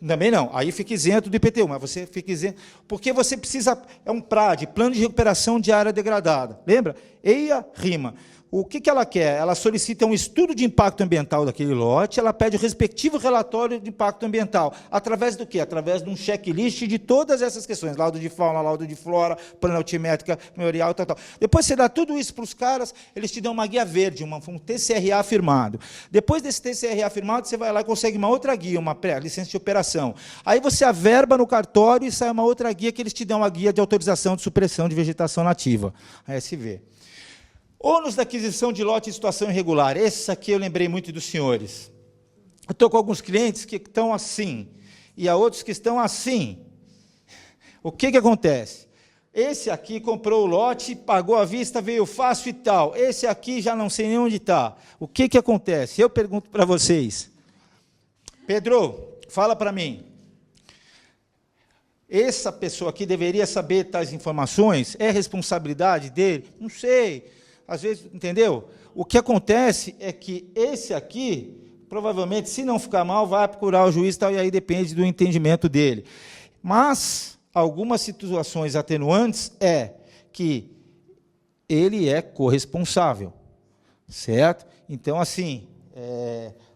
Também não. Aí fica isento do IPTU, mas você fica isento. Porque você precisa. É um PRAD, Plano de Recuperação de Área Degradada. Lembra? EIA-RIMA. O que ela quer? Ela solicita um estudo de impacto ambiental daquele lote, ela pede o respectivo relatório de impacto ambiental. Através do quê? Através de um checklist de todas essas questões. Laudo de fauna, laudo de flora, planaltimétrica, memorial, tal. Depois você dá tudo isso para os caras, eles te dão uma guia verde, um TCRA firmado. Depois desse TCRA firmado, você vai lá e consegue uma outra guia, uma licença de operação. Aí você averba no cartório e sai uma outra guia que eles te dão uma guia de autorização de supressão de vegetação nativa, a SV. Ônus da aquisição de lote em situação irregular. Esse aqui eu lembrei muito dos senhores. Eu estou com alguns clientes que estão assim, e há outros que estão assim. O que acontece? Esse aqui comprou o lote, pagou à vista, veio fácil e tal. Esse aqui já não sei nem onde está. O que acontece? Eu pergunto para vocês. Pedro, fala para mim. Essa pessoa aqui deveria saber tais informações? É responsabilidade dele? Não sei. Às vezes, entendeu? O que acontece é que esse aqui, provavelmente, se não ficar mal, vai procurar o juiz e tal, e aí depende do entendimento dele. Mas, algumas situações atenuantes é que ele é corresponsável, certo? Então, assim,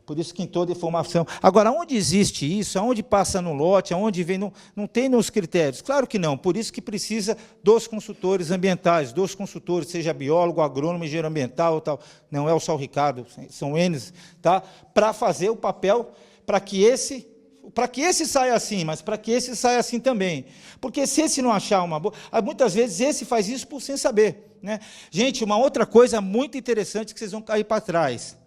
por isso que em toda informação... Agora, onde existe isso, aonde passa no lote, aonde vem, não tem nos critérios? Claro que não, por isso que precisa dos consultores ambientais, dos consultores, seja biólogo, agrônomo, engenheiro ambiental, tal. Não é só o Ricardo, são eles, tá? Para fazer o papel, para que esse saia assim, mas para que esse saia assim também. Porque se esse não achar uma boa... Muitas vezes esse faz isso por sem saber, né? Gente, uma outra coisa muito interessante que vocês vão cair para trás.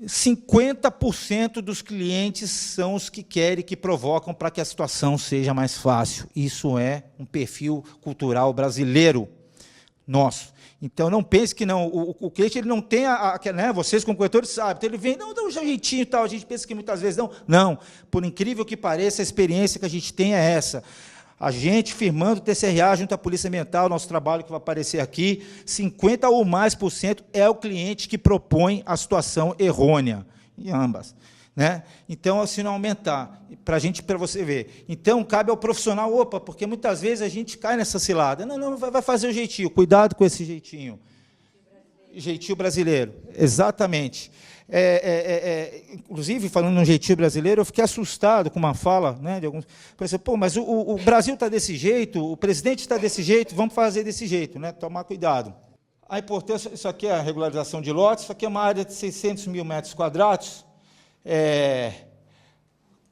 50% dos clientes são os que querem, que provocam para que a situação seja mais fácil. Isso é um perfil cultural brasileiro nosso. Então, não pense que não. O cliente ele não tem né, vocês, como corretores, sabem. Então, ele vem, não, dá um jeitinho e tal. A gente pensa que muitas vezes não. Não. Por incrível que pareça, a experiência que a gente tem é essa. A gente, firmando o TCRA junto à Polícia Ambiental, nosso trabalho que vai aparecer aqui, 50% ou mais é o cliente que propõe a situação errônea, em ambas. Né? Então, se não aumentar, para você ver. Então, cabe ao profissional, porque muitas vezes a gente cai nessa cilada. Não, vai fazer o jeitinho, cuidado com esse jeitinho. Jeitinho brasileiro, exatamente. Inclusive, falando no jeitinho brasileiro, eu fiquei assustado com uma fala, né, de alguns. Pensei, mas o Brasil está desse jeito, o presidente está desse jeito, vamos fazer desse jeito, né, tomar cuidado. A importância, isso aqui é a regularização de lotes, isso aqui é uma área de 600 mil metros quadrados,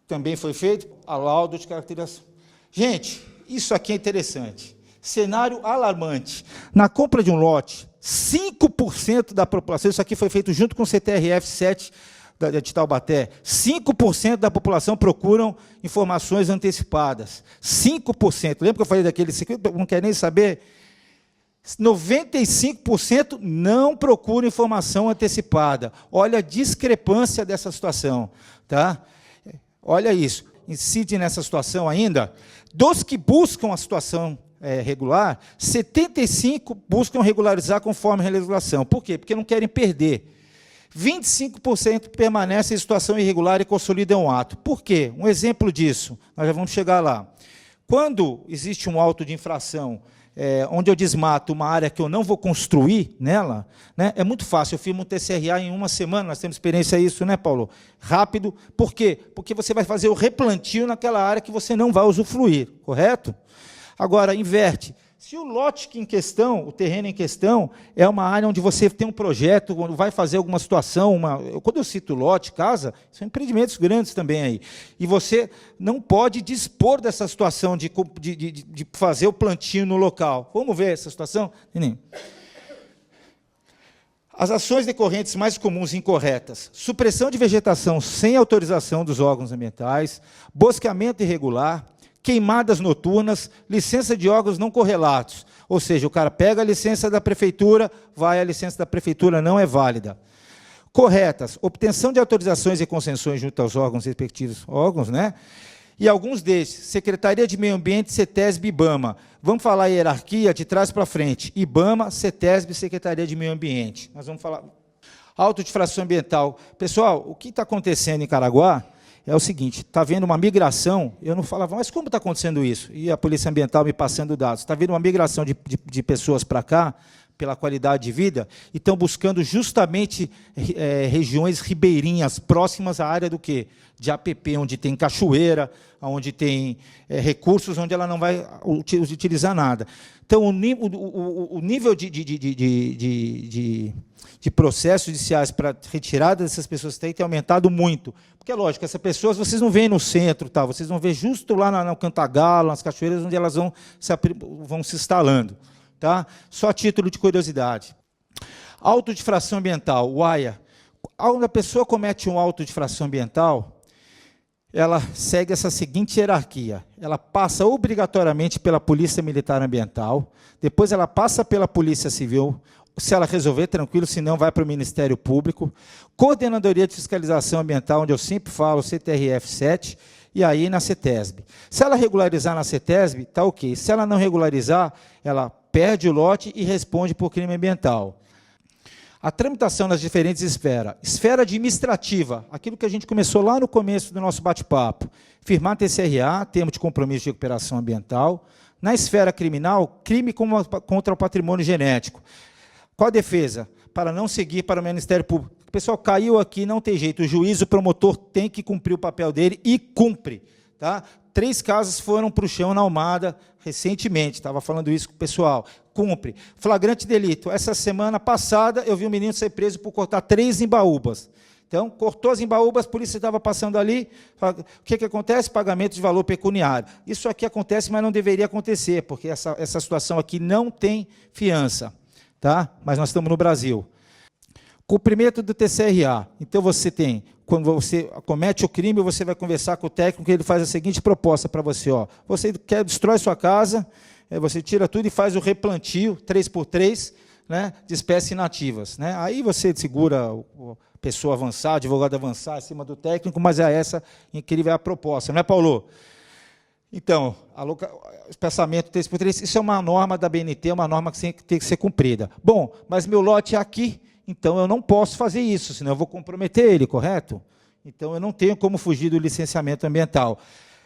também foi feito a laudo de caracterização. Gente, isso aqui é interessante. Cenário alarmante. Na compra de um lote, 5% da população, isso aqui foi feito junto com o CTRF 7 de Taubaté, 5% da população procuram informações antecipadas. 5%. Lembra que eu falei daquele 5%? Não quer nem saber? 95% não procuram informação antecipada. Olha a discrepância dessa situação. Tá? Olha isso. Incide nessa situação ainda. Dos que buscam a situação regular, 75% buscam regularizar conforme a legislação. Por quê? Porque não querem perder. 25% permanecem em situação irregular e consolidam o ato. Por quê? Um exemplo disso, nós já vamos chegar lá. Quando existe um auto de infração, onde eu desmato uma área que eu não vou construir nela, né, é muito fácil, eu firmo um TCRA em uma semana, nós temos experiência nisso, né, Paulo? Rápido. Por quê? Porque você vai fazer o replantio naquela área que você não vai usufruir, correto? Agora, inverte. Se o lote em questão, o terreno em questão, é uma área onde você tem um projeto, onde vai fazer alguma situação, quando eu cito lote, casa, são empreendimentos grandes também aí. E você não pode dispor dessa situação de fazer o plantio no local. Vamos ver essa situação? As ações decorrentes mais comuns e incorretas: supressão de vegetação sem autorização dos órgãos ambientais, bosqueamento irregular, queimadas noturnas, licença de órgãos não correlatos. Ou seja, o cara pega a licença da prefeitura, a licença da prefeitura não é válida. Corretas: obtenção de autorizações e concessões junto aos órgãos, respectivos órgãos, né? E alguns desses, Secretaria de Meio Ambiente, CETESB e IBAMA. Vamos falar a hierarquia de trás para frente. IBAMA, CETESB, Secretaria de Meio Ambiente. Nós vamos falar auto de infração ambiental. Pessoal, o que está acontecendo em Caraguá é o seguinte: está havendo uma migração, eu não falava, mas como está acontecendo isso? E a Polícia Ambiental me passando dados. Está havendo uma migração de pessoas para cá, pela qualidade de vida, e estão buscando justamente regiões ribeirinhas, próximas à área do quê? De APP, onde tem cachoeira, onde tem recursos, onde ela não vai utilizar nada. Então, o nível de processos judiciais para retirada dessas pessoas tem aumentado muito. Porque, é lógico, essas pessoas vocês não veem no centro, tá? Vocês vão ver justo lá no Cantagalo, nas cachoeiras, onde elas vão se instalando. Tá? Só a título de curiosidade. Auto de infração ambiental, o AIA. Quando a pessoa comete um auto de infração ambiental, ela segue essa seguinte hierarquia. Ela passa obrigatoriamente pela Polícia Militar Ambiental, depois ela passa pela Polícia Civil, se ela resolver, tranquilo, se não, vai para o Ministério Público, Coordenadoria de Fiscalização Ambiental, onde eu sempre falo, CTRF 7, e aí na CETESB. Se ela regularizar na CETESB, está ok. Se ela não regularizar, ela perde o lote e responde por crime ambiental. A tramitação nas diferentes esferas. Esfera administrativa, aquilo que a gente começou lá no começo do nosso bate-papo. Firmar TCRA, termo de compromisso de recuperação ambiental, Na esfera criminal, crime contra o patrimônio genético. Qual a defesa? Para não seguir para o Ministério Público. O pessoal caiu aqui, não tem jeito. O juiz, o promotor tem que cumprir o papel dele e cumpre. Tá? 3 casos foram para o chão na Almada recentemente. Estava falando isso com o pessoal. Cumpre. Flagrante delito. Essa semana passada, eu vi um menino ser preso por cortar 3 embaúbas. Então, cortou as embaúbas, a polícia estava passando ali. O que acontece? Pagamento de valor pecuniário. Isso aqui acontece, mas não deveria acontecer, porque essa situação aqui não tem fiança. Tá? Mas nós estamos no Brasil. Cumprimento do TCRA. Então, você tem, quando você comete o crime, você vai conversar com o técnico, ele faz a seguinte proposta para você. Ó, você destrói sua casa, você tira tudo e faz o replantio, 3x3, né, de espécies inativas. Né? Aí você segura a pessoa avançar, advogado avançar, acima do técnico, mas é essa incrível a proposta. Não é, Paulo? Então, espaçamento 3x3, isso é uma norma da BNT, é uma norma que tem que ser cumprida. Bom, mas meu lote é aqui, então eu não posso fazer isso, senão eu vou comprometer ele, correto? Então eu não tenho como fugir do licenciamento ambiental.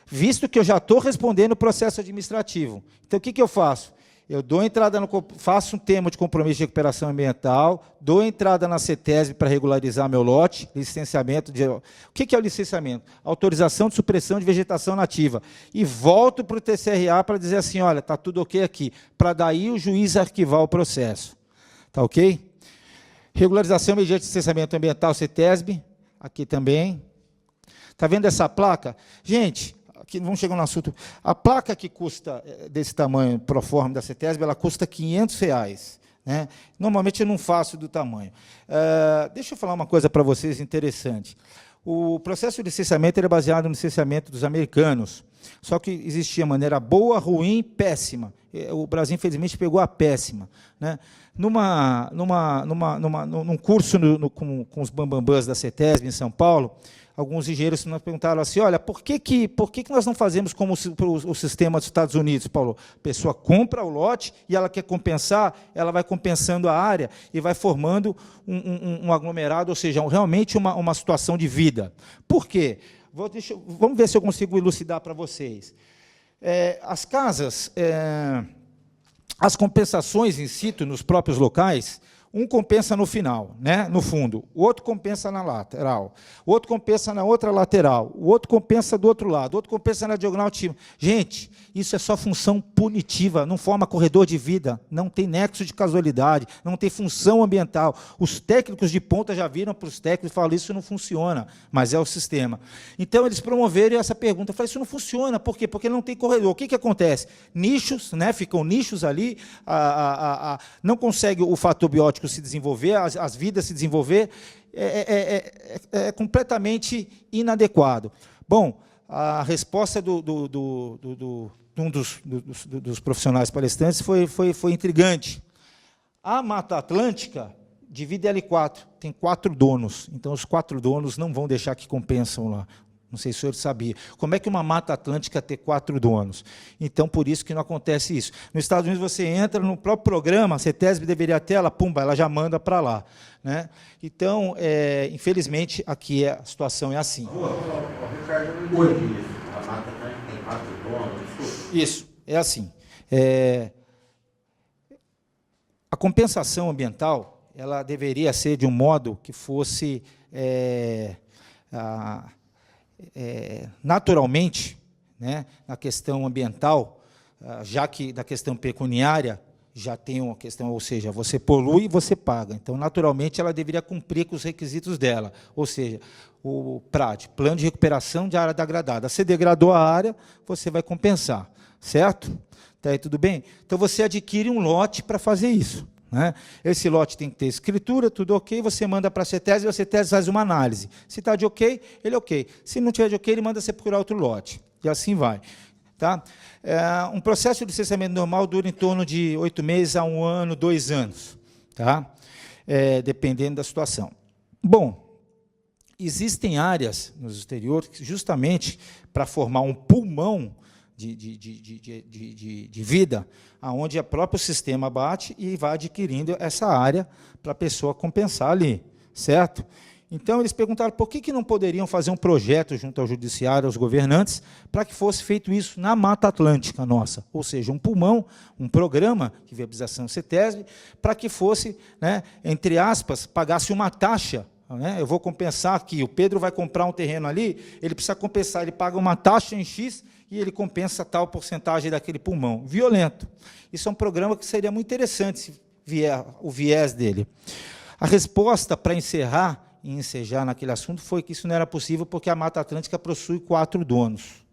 Visto que eu já estou respondendo o processo administrativo. Então o que eu faço? Eu dou entrada faço um termo de compromisso de recuperação ambiental, dou entrada na CETESB para regularizar meu lote, licenciamento de... O que é o licenciamento? Autorização de supressão de vegetação nativa. E volto para o TCRA para dizer assim, olha, está tudo ok aqui, para daí o juiz arquivar o processo. Está ok? Regularização mediante licenciamento ambiental, CETESB, aqui também. Está vendo essa placa? Gente, aqui vamos chegar no assunto. A placa que custa desse tamanho, pro forma da CETESB, ela custa R$500. Né? Normalmente eu não faço do tamanho. Deixa eu falar uma coisa para vocês interessante. O processo de licenciamento era baseado no licenciamento dos americanos. Só que existia maneira boa, ruim, péssima. O Brasil, infelizmente, pegou a péssima. Né? Num curso com os bambambãs da CETESB em São Paulo, alguns engenheiros nos perguntaram assim, olha, por que nós não fazemos como o sistema dos Estados Unidos, Paulo? A pessoa compra o lote e ela quer compensar, ela vai compensando a área e vai formando um aglomerado, ou seja, realmente uma situação de vida. Por quê? Vamos ver se eu consigo elucidar para vocês. As casas, as compensações in situ nos próprios locais, um compensa no final, né, no fundo, o outro compensa na lateral, o outro compensa na outra lateral, o outro compensa do outro lado, o outro compensa na diagonal. Gente, isso é só função punitiva, não forma corredor de vida, não tem nexo de casualidade, não tem função ambiental. Os técnicos de ponta já viram para os técnicos e falaram, isso não funciona, mas é o sistema. Então, eles promoveram essa pergunta, eu falei, isso não funciona, por quê? Porque não tem corredor. O que acontece? Nichos, né, ficam nichos ali, não consegue o fator biótico se desenvolver, as vidas se desenvolver, é completamente inadequado. Bom, a resposta de um dos profissionais palestrantes foi intrigante. A Mata Atlântica divide L4, tem 4 donos, então os 4 donos não vão deixar que compensam lá. Não sei se o senhor sabia. Como é que uma Mata Atlântica tem 4 donos? Então, por isso que não acontece isso. Nos Estados Unidos, você entra no próprio programa, a CETESB deveria ter, ela já manda para lá. Né? Então, infelizmente, aqui a situação é assim. Ricardo, não entendi isso. A Mata Atlântica tem 4 donos? Isso, é assim. A compensação ambiental, ela deveria ser de um modo que fosse... naturalmente, né, na questão ambiental, já que na questão pecuniária já tem uma questão, ou seja, você polui e você paga. Então, naturalmente, ela deveria cumprir com os requisitos dela, ou seja, o PRAD, Plano de Recuperação de Área Degradada. Você degradou a área, você vai compensar, certo? Tá aí tudo bem? Então, você adquire um lote para fazer isso. Né? Esse lote tem que ter escritura, tudo ok, você manda para a CETESB e a CETESB faz uma análise. Se está de ok, ele é ok. Se não tiver de ok, ele manda você procurar outro lote. E assim vai. Tá? Um processo de licenciamento normal dura em torno de 8 meses a 1 ano, 2 anos. Tá? Dependendo da situação. Bom, existem áreas no exterior que, justamente para formar um pulmão de vida, onde o próprio sistema bate e vai adquirindo essa área para a pessoa compensar ali, certo? Então, eles perguntaram por que não poderiam fazer um projeto junto ao judiciário, aos governantes, para que fosse feito isso na Mata Atlântica nossa, ou seja, um pulmão, um programa de viabilização CETESB, para que fosse, né, entre aspas, pagasse uma taxa. Eu vou compensar aqui, o Pedro vai comprar um terreno ali, ele precisa compensar, ele paga uma taxa em X e ele compensa tal porcentagem daquele pulmão. Violento. Isso é um programa que seria muito interessante, se vier o viés dele. A resposta para encerrar e ensejar naquele assunto foi que isso não era possível porque a Mata Atlântica possui 4 donos.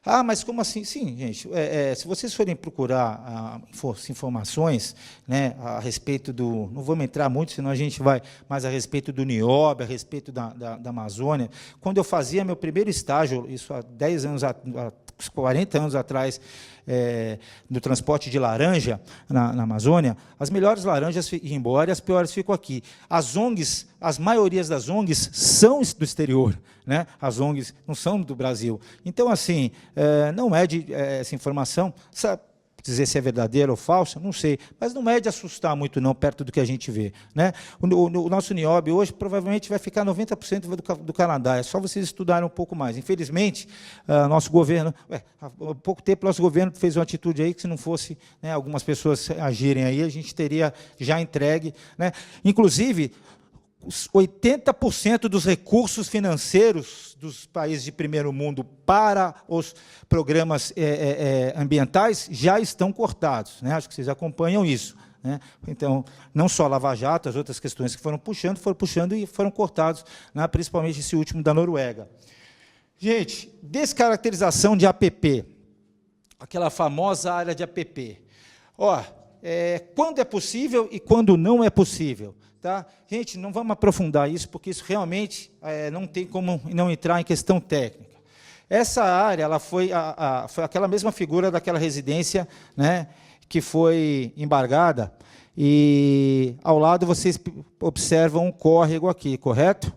Ah, mas como assim? Sim, gente, se vocês forem procurar informações, né, a respeito do... Não vamos entrar muito, senão a gente vai... Mas a respeito do Nióbio, a respeito da Amazônia. Quando eu fazia meu primeiro estágio, isso há 10 anos, há 40 anos atrás, no transporte de laranja na Amazônia, as melhores laranjas iam embora e as piores ficam aqui. As ONGs, as maiorias das ONGs são do exterior, né? As ONGs não são do Brasil. Então, assim, não é de essa informação, sabe dizer se é verdadeira ou falsa, não sei, mas não é de assustar muito, não, perto do que a gente vê, né? O nosso Nióbio hoje provavelmente vai ficar 90% do Canadá, é só vocês estudarem um pouco mais. Infelizmente, nosso governo, há pouco tempo, nosso governo fez uma atitude aí que, se não fosse, né, algumas pessoas agirem aí, a gente teria já entregue, né? Inclusive, 80% dos recursos financeiros dos países de primeiro mundo para os programas ambientais já estão cortados, né? Acho que vocês acompanham isso, né? Então, não só Lava Jato, as outras questões que foram puxando e foram cortados, né? Principalmente esse último da Noruega. Gente, descaracterização de APP, aquela famosa área de APP. Quando é possível e quando não é possível. Tá? Gente, não vamos aprofundar isso, porque isso realmente não tem como não entrar em questão técnica. Essa área ela foi aquela mesma figura daquela residência, né, que foi embargada, e ao lado vocês observam um córrego aqui, correto?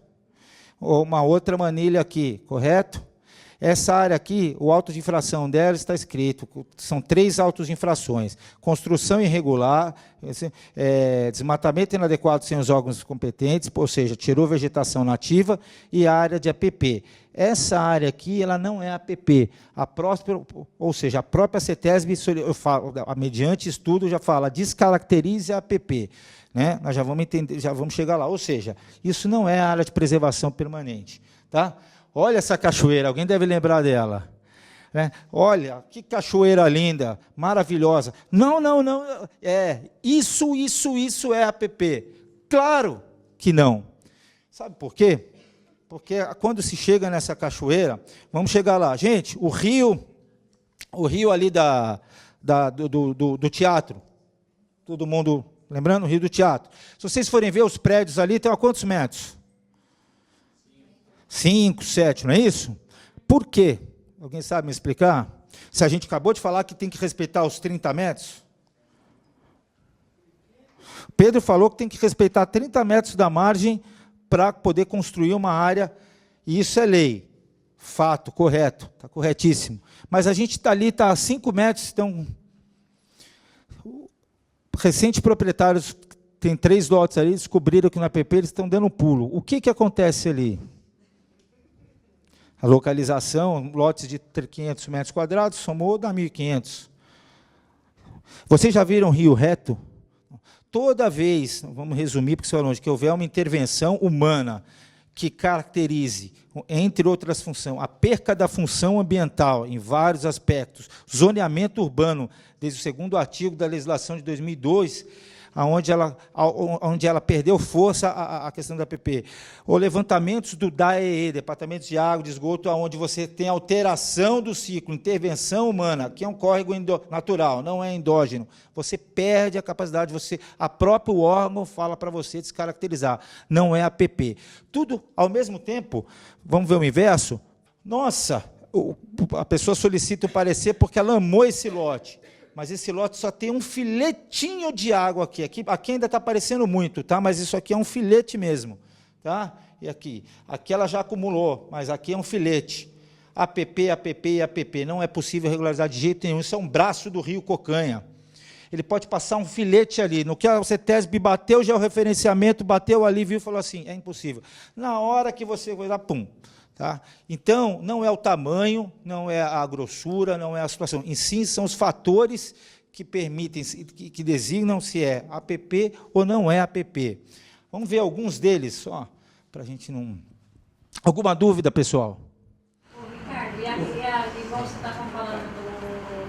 Ou uma outra manilha aqui, correto? Essa área aqui, o auto de infração dela está escrito, são 3 autos de infrações: construção irregular, desmatamento inadequado sem os órgãos competentes, ou seja, tirou vegetação nativa, e a área de APP. Essa área aqui, ela não é APP, ou seja, a própria CETESB, eu falo, mediante estudo, já fala, descaracterize a APP. Né? Nós já vamos entender, já vamos chegar lá, ou seja, isso não é a área de preservação permanente. Tá? Olha essa cachoeira, alguém deve lembrar dela. Né? Olha, que cachoeira linda, maravilhosa. Não. Isso é APP. Claro que não. Sabe por quê? Porque quando se chega nessa cachoeira, vamos chegar lá. Gente, o rio ali do teatro, todo mundo lembrando o rio do teatro. Se vocês forem ver os prédios ali, tem a quantos metros? 5, 7, não é isso? Por quê? Alguém sabe me explicar? Se a gente acabou de falar que tem que respeitar os 30 metros. Pedro falou que tem que respeitar 30 metros da margem para poder construir uma área, e isso é lei. Fato, correto, está corretíssimo. Mas a gente está ali, está a 5 metros, então... Recentes proprietários, tem 3 lotes ali, descobriram que na APP eles estão dando um pulo. O que acontece ali? A localização, lotes de 500 metros quadrados, somou, dá 1.500. Vocês já viram Rio Reto? Toda vez, vamos resumir, porque isso é longe, que houver uma intervenção humana que caracterize, entre outras funções, a perca da função ambiental em vários aspectos, zoneamento urbano, desde o 2º artigo da legislação de 2002, onde ela perdeu força a questão da APP. O levantamento do DAEE, Departamento de Água e de Esgoto, onde você tem alteração do ciclo, intervenção humana, que é um córrego natural, não é endógeno. Você perde a capacidade, a próprio órgão fala para você descaracterizar, não é APP. Tudo, ao mesmo tempo, vamos ver o inverso? Nossa, a pessoa solicita o parecer porque ela amou esse lote. Mas esse lote só tem um filetinho de água aqui. Aqui ainda está aparecendo muito, tá? Mas isso aqui é um filete mesmo. Tá? E aqui ela já acumulou, mas aqui é um filete. APP. Não é possível regularizar de jeito nenhum. Isso é um braço do rio Cocanha. Ele pode passar um filete ali. No que a CETESB bateu já o referenciamento, bateu ali, viu e falou assim, é impossível. Na hora que você vai dar, pum. Tá? Então, não é o tamanho, não é a grossura, não é a situação. Em si, são os fatores que permitem, que designam se é APP ou não é APP. Vamos ver alguns deles, só, para a gente não... Alguma dúvida, pessoal? Ô, Ricardo, igual você estava falando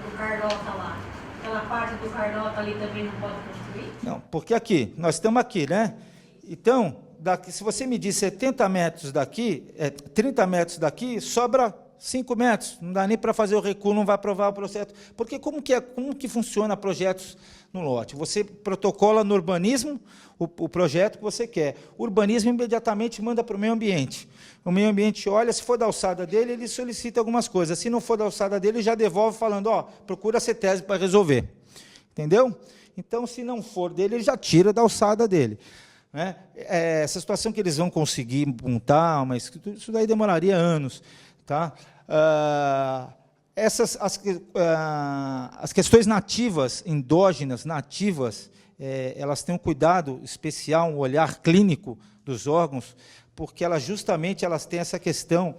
do Carlota lá, aquela parte do Carlota ali também não pode construir? Não, porque aqui, nós estamos aqui, né? Então, daqui, se você medir 70 metros daqui, 30 metros daqui, sobra 5 metros. Não dá nem para fazer o recuo, não vai aprovar o projeto. Porque como que funciona projetos no lote? Você protocola no urbanismo o projeto que você quer. O urbanismo imediatamente manda para o meio ambiente. O meio ambiente olha, se for da alçada dele, ele solicita algumas coisas. Se não for da alçada dele, ele já devolve falando, ó, procura a CETESB para resolver. Entendeu? Então, se não for dele, ele já tira da alçada dele. Né? Essa situação que eles vão conseguir montar, mas isso daí demoraria anos. Tá? As questões nativas, endógenas, nativas, elas têm um cuidado especial, um olhar clínico dos órgãos, porque elas têm essa questão,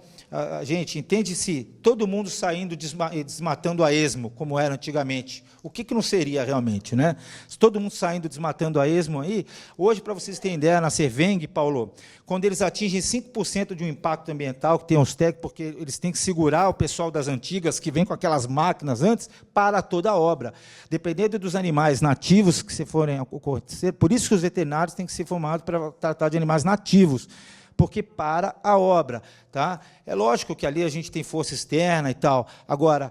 gente, entende-se, todo mundo saindo desmatando a esmo, como era antigamente. O que não seria realmente, né? Se todo mundo saindo desmatando a esmo aí, hoje, para vocês terem ideia, na Cerveng, Paulo, quando eles atingem 5% de um impacto ambiental, que tem os técnicos, porque eles têm que segurar o pessoal das antigas, que vem com aquelas máquinas antes, para toda a obra. Dependendo dos animais nativos que se forem acontecer, por isso que os veterinários têm que ser formados para tratar de animais nativos, porque para a obra. Tá? É lógico que ali a gente tem força externa e tal. Agora,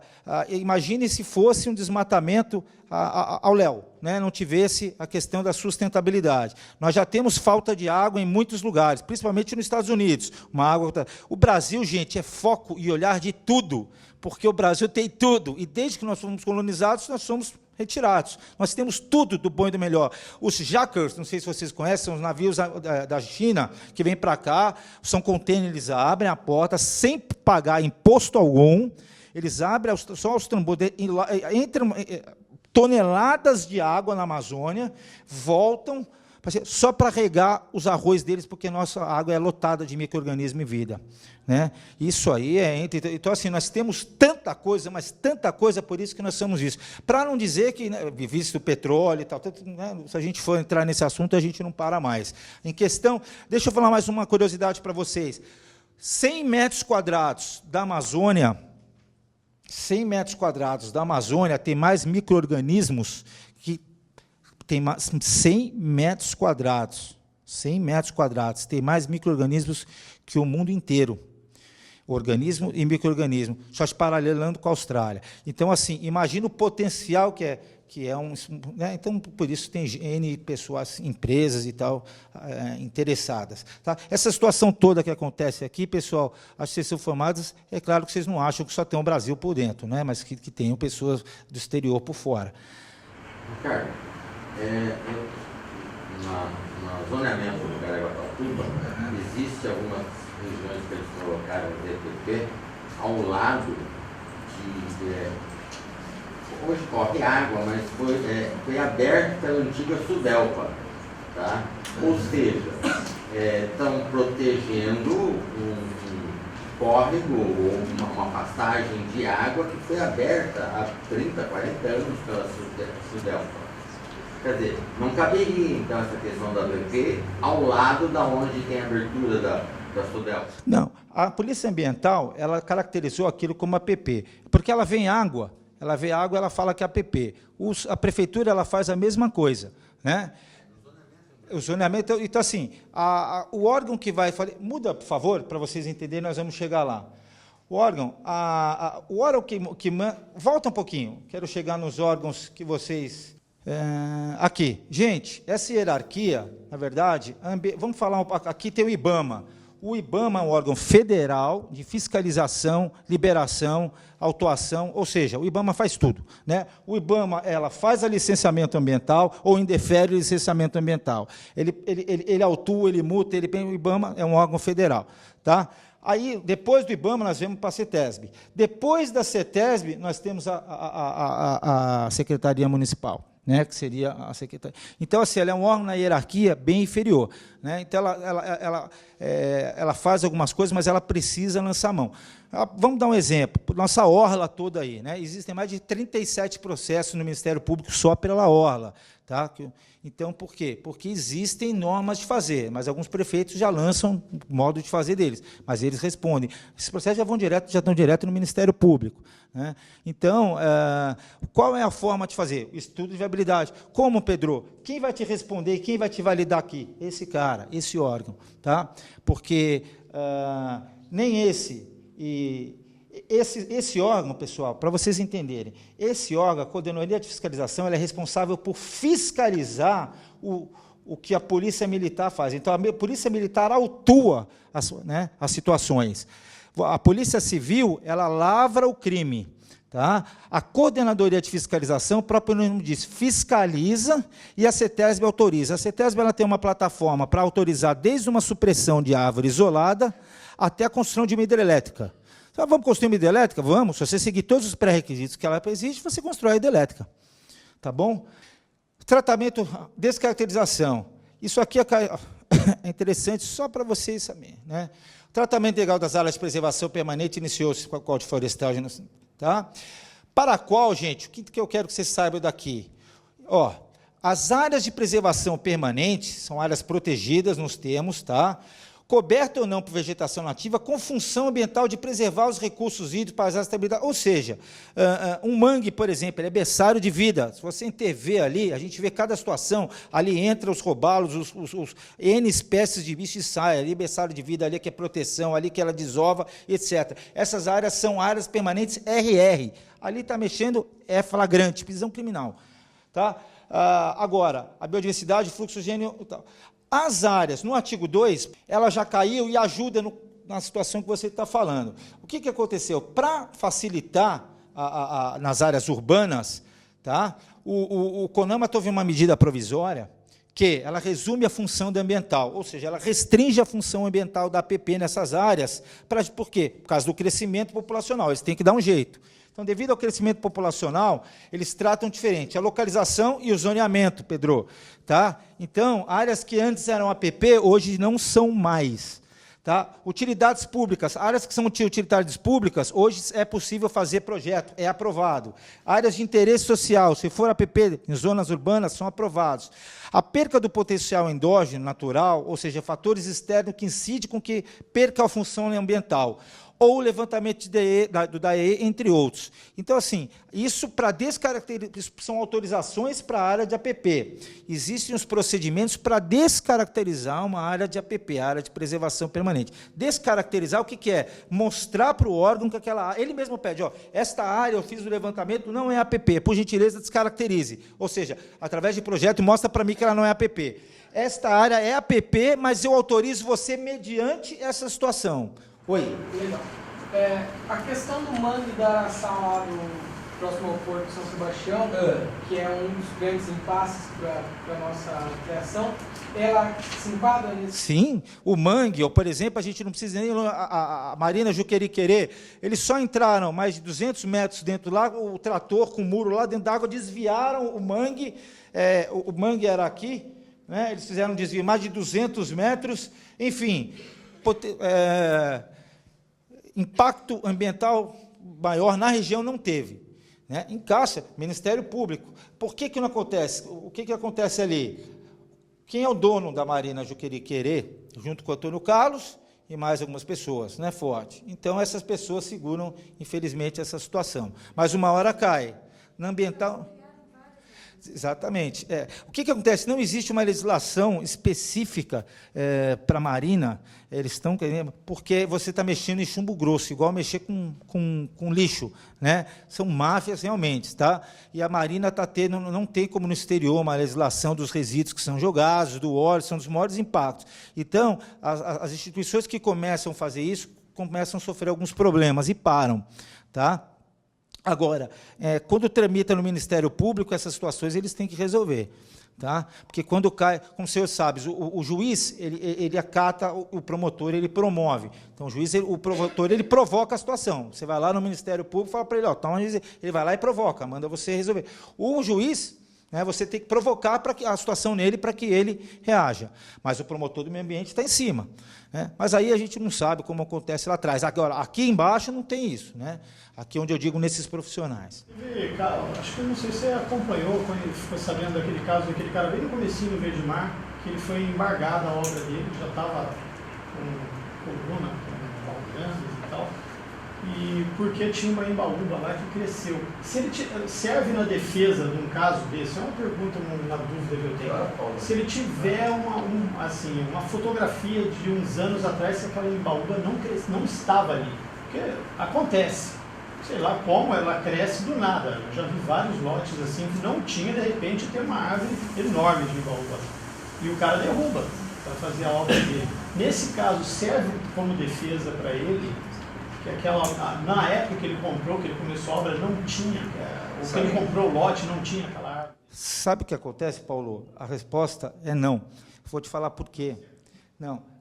imagine se fosse um desmatamento ao léu, né? Não tivesse a questão da sustentabilidade. Nós já temos falta de água em muitos lugares, principalmente nos Estados Unidos. O Brasil, gente, é foco e olhar de tudo, porque o Brasil tem tudo. E desde que nós fomos colonizados, nós somos retirados. Nós temos tudo do bom e do melhor. Os jackers, não sei se vocês conhecem, são os navios da China que vêm para cá, são containers, eles abrem a porta sem pagar imposto algum, eles abrem só os tambores, entram toneladas de água na Amazônia, voltam só para regar os arroz deles, porque nossa água é lotada de micro-organismo e vida. Né? Isso aí então, assim, nós temos tanta coisa, mas tanta coisa, por isso que nós somos isso. Para não dizer que, né, visto o petróleo e tal, né, se a gente for entrar nesse assunto, a gente não para mais. Em questão, deixa eu falar mais uma curiosidade para vocês. 100 metros quadrados da Amazônia, 100 metros quadrados da Amazônia tem mais micro-organismos que tem 100 metros quadrados. 100 metros quadrados. Tem mais micro-organismos que o mundo inteiro. Organismo e micro-organismo. Só se paralelando com a Austrália. Então, assim, imagina o potencial que é um... Né? Então, por isso tem N pessoas, empresas e tal, interessadas. Tá? Essa situação toda que acontece aqui, pessoal, acho que vocês são formados, é claro que vocês não acham que só tem o Brasil por dentro, né? Mas que tenham pessoas do exterior por fora. Ricardo, no zoneamento do Caraguatatuba, existe algumas regiões que eles colocaram DPP ao lado de... hoje corre água, mas foi aberto pela antiga Sudelpa. Tá? Ou seja, estão protegendo um córrego ou uma passagem de água que foi aberta há 30, 40 anos pela Sudelpa. Quer dizer, não caberia, então, essa questão da APP ao lado da onde tem a abertura da Sudelpa? Não, a Polícia Ambiental, ela caracterizou aquilo como APP, porque ela vê água, ela fala que é APP. A Prefeitura, ela faz a mesma coisa, né? O zoneamento, então, assim, o órgão que vai fazer... Muda, por favor, para vocês entenderem, nós vamos chegar lá. O órgão que volta um pouquinho, quero chegar nos órgãos que vocês... aqui, gente, essa hierarquia, na verdade, vamos falar, aqui tem o IBAMA. O IBAMA é um órgão federal de fiscalização, liberação, autuação, ou seja, o IBAMA faz tudo. Né? O IBAMA, ela faz a licenciamento ambiental ou indefere o licenciamento ambiental. Ele autua, ele multa, o IBAMA é um órgão federal. Tá? Aí, depois do IBAMA, nós vamos para a CETESB. Depois da CETESB, nós temos a Secretaria Municipal. né, que seria a secretaria. Então, assim, ela é um órgão na hierarquia bem inferior, né? Então, ela faz algumas coisas, mas ela precisa lançar a mão. Vamos dar um exemplo. Nossa orla toda aí, né? Existem mais de 37 processos no Ministério Público só pela orla. Tá? Então, por quê? Porque existem normas de fazer, mas alguns prefeitos já lançam o modo de fazer deles, mas eles respondem. Esses processos já estão direto no Ministério Público, né? Então, qual é a forma de fazer? O estudo de viabilidade. Como, Pedro? Quem vai te responder e quem vai te validar aqui? Esse cara, esse órgão. Tá? Porque nem esse órgão, pessoal, para vocês entenderem, esse órgão, a Coordenadoria de Fiscalização, ela é responsável por fiscalizar o que a Polícia Militar faz. Então, a Polícia Militar autua as situações. A Polícia Civil, ela lavra o crime. Tá? A Coordenadoria de Fiscalização, o próprio nome diz, fiscaliza e a CETESB autoriza. A CETESB ela tem uma plataforma para autorizar desde uma supressão de árvore isolada até a construção de uma hidrelétrica. Então, vamos construir uma hidrelétrica? Vamos. Se você seguir todos os pré-requisitos que ela exige, você constrói a hidrelétrica. Tá bom? Tratamento, descaracterização. Isso aqui é interessante só para vocês saberem, né? O tratamento legal das áreas de preservação permanente iniciou-se com a Código Florestal. Tá? Para a qual, gente, o que eu quero que vocês saibam daqui? Ó, as áreas de preservação permanente são áreas protegidas nos termos, tá? Coberta ou não por vegetação nativa, com função ambiental de preservar os recursos hídricos para a estabilidade. Ou seja, um mangue, por exemplo, ele é berçário de vida. Se você intervir ali, a gente vê cada situação, ali entra os robalos, os N espécies de bichos e sai, ali berçário de vida, ali que é proteção, ali que ela desova, etc. Essas áreas são áreas permanentes RR. Ali está mexendo, é flagrante, prisão criminal. Tá? Agora, a biodiversidade, fluxogênio e tal. As áreas, no artigo 2, ela já caiu e ajuda na situação que você está falando. O que aconteceu? Para facilitar nas áreas urbanas, tá? O CONAMA teve uma medida provisória que ela resume a função do ambiental, ou seja, ela restringe a função ambiental da APP nessas áreas. Por quê? Por causa do crescimento populacional, eles têm que dar um jeito. Então, devido ao crescimento populacional, eles tratam diferente a localização e o zoneamento, Pedro. Tá? Então, áreas que antes eram APP, hoje não são mais. Tá? Utilidades públicas, áreas que são utilidades públicas, hoje é possível fazer projeto, é aprovado. Áreas de interesse social, se for APP em zonas urbanas, são aprovados. A perca do potencial endógeno natural, ou seja, fatores externos que incidem com que perca a função ambiental, ou o levantamento do DAE, entre outros. Então, assim, isso para descaracterizar, são autorizações para a área de APP. Existem os procedimentos para descaracterizar uma área de APP, a área de preservação permanente. Descaracterizar o que é? Mostrar para o órgão que aquela área, ele mesmo pede, ó, esta área eu fiz o levantamento, não é APP, por gentileza, descaracterize. Ou seja, através de projeto, mostra para mim que ela não é APP. Esta área é APP, mas eu autorizo você mediante essa situação. Oi. Legal. A questão do mangue da Araçá lá próximo ao Porto de São Sebastião, que é um dos grandes impasses para a nossa criação, ela se enquadra nisso? Sim, o mangue, ou, por exemplo, a gente não precisa nem... A Marina Juqueriquerê, eles só entraram mais de 200 metros dentro lá, o trator com o muro lá dentro da água, desviaram o mangue, o mangue era aqui, né, eles fizeram um desvio mais de 200 metros, enfim... impacto ambiental maior na região não teve. Né? Encaixa, Ministério Público. Por que não acontece? O que acontece ali? Quem é o dono da Marina Juqueriquerê, junto com o Antônio Carlos e mais algumas pessoas, né, forte. Então, essas pessoas seguram, infelizmente, essa situação. Mas uma hora cai. Na ambiental... Exatamente. O que acontece? Não existe uma legislação específica para a Marina, eles estão querendo, porque você está mexendo em chumbo grosso, igual mexer com lixo, né? São máfias realmente, tá? E a Marina não tem como no exterior uma legislação dos resíduos que são jogados, do óleo, são dos maiores impactos. Então, as instituições que começam a fazer isso começam a sofrer alguns problemas e param, tá? Agora, quando tramita no Ministério Público, essas situações eles têm que resolver. Tá? Porque quando cai, como o senhor sabe, o juiz ele acata, o promotor ele promove. Então, o promotor ele provoca a situação. Você vai lá no Ministério Público e fala para ele, ó, tá, ele vai lá e provoca, manda você resolver. O juiz, né? Você tem que provocar a situação nele para que ele reaja. Mas o promotor do meio ambiente está em cima, né? Mas aí a gente não sabe como acontece lá atrás. Agora, aqui embaixo não tem isso, né? Aqui onde eu digo nesses profissionais. Acho que não sei se você acompanhou, quando ele ficou sabendo daquele caso, daquele cara bem no comecinho do Verde Mar, que ele foi embargado a obra dele, já estava com coluna, com grandes e tal, e porque tinha uma embaúba lá que cresceu. Se ele serve na defesa de um caso desse, é uma pergunta, uma dúvida que eu tenho. Se ele tiver uma fotografia de uns anos atrás, que aquela embaúba não estava ali. Porque acontece. Sei lá como ela cresce do nada. Eu já vi vários lotes assim que não tinha, de repente tem uma árvore enorme de embaúba. E o cara derruba para fazer a obra dele. Nesse caso, serve como defesa para ele, que na época que ele comprou, que ele começou a obra, não tinha, ou que ele comprou o lote, não tinha aquela árvore. Sabe o que acontece, Paulo? A resposta é não. Vou te falar por quê. Não.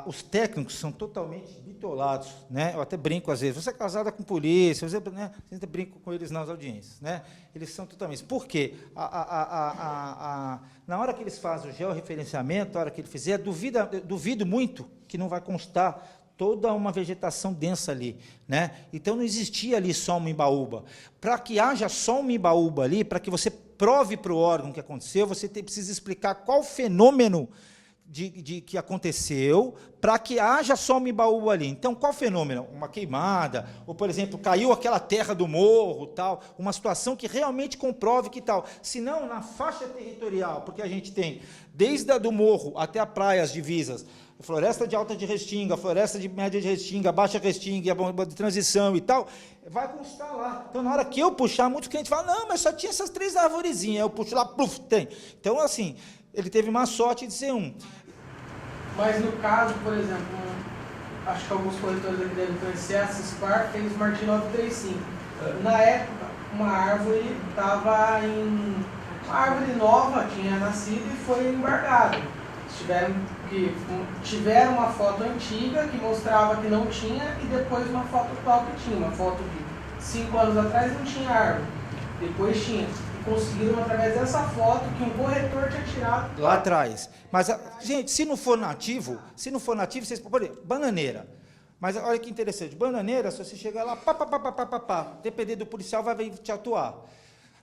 Os técnicos são totalmente bitolados, né? Eu até brinco às vezes. Você é casada com polícia, você, né? Eu sempre brinco com eles nas audiências, né? Eles são totalmente. Por quê? Na hora que eles fazem o georreferenciamento, na hora que ele fizer, duvido muito que não vai constar toda uma vegetação densa ali, né? Então não existia ali só uma embaúba. Para que haja só uma embaúba ali, para que você prove para o órgão o que aconteceu, você precisa explicar qual fenômeno que aconteceu para que haja só uma embaúba ali. Então, qual fenômeno? Uma queimada, ou, por exemplo, caiu aquela terra do morro, tal, uma situação que realmente comprove que tal. Se não, na faixa territorial, porque a gente tem, desde a do morro até a praia, as divisas, floresta de alta de Restinga, floresta de média de Restinga, baixa Restinga, a bomba de transição e tal, vai constar lá. Então, na hora que eu puxar, muitos clientes falam, não, mas só tinha essas 3 arvorezinhas, eu puxo lá, pluf, tem. Então, assim, ele teve má sorte de ser um. Mas no caso, por exemplo, acho que alguns corretores aqui devem conhecer, a Cispar fez o Martin 935. Na época, uma árvore estava uma árvore nova, tinha nascido e foi embargada. Tiveram uma foto antiga que mostrava que não tinha e depois uma foto atual que tinha. Uma foto de 5 anos atrás não tinha árvore, depois tinha. Conseguiram, através dessa foto, que um corretor tinha tirado lá atrás. Mas, gente, se não for nativo, vocês... Por exemplo, bananeira. Mas olha que interessante. Bananeira, se você chegar lá, depender do policial, vai vir te atuar.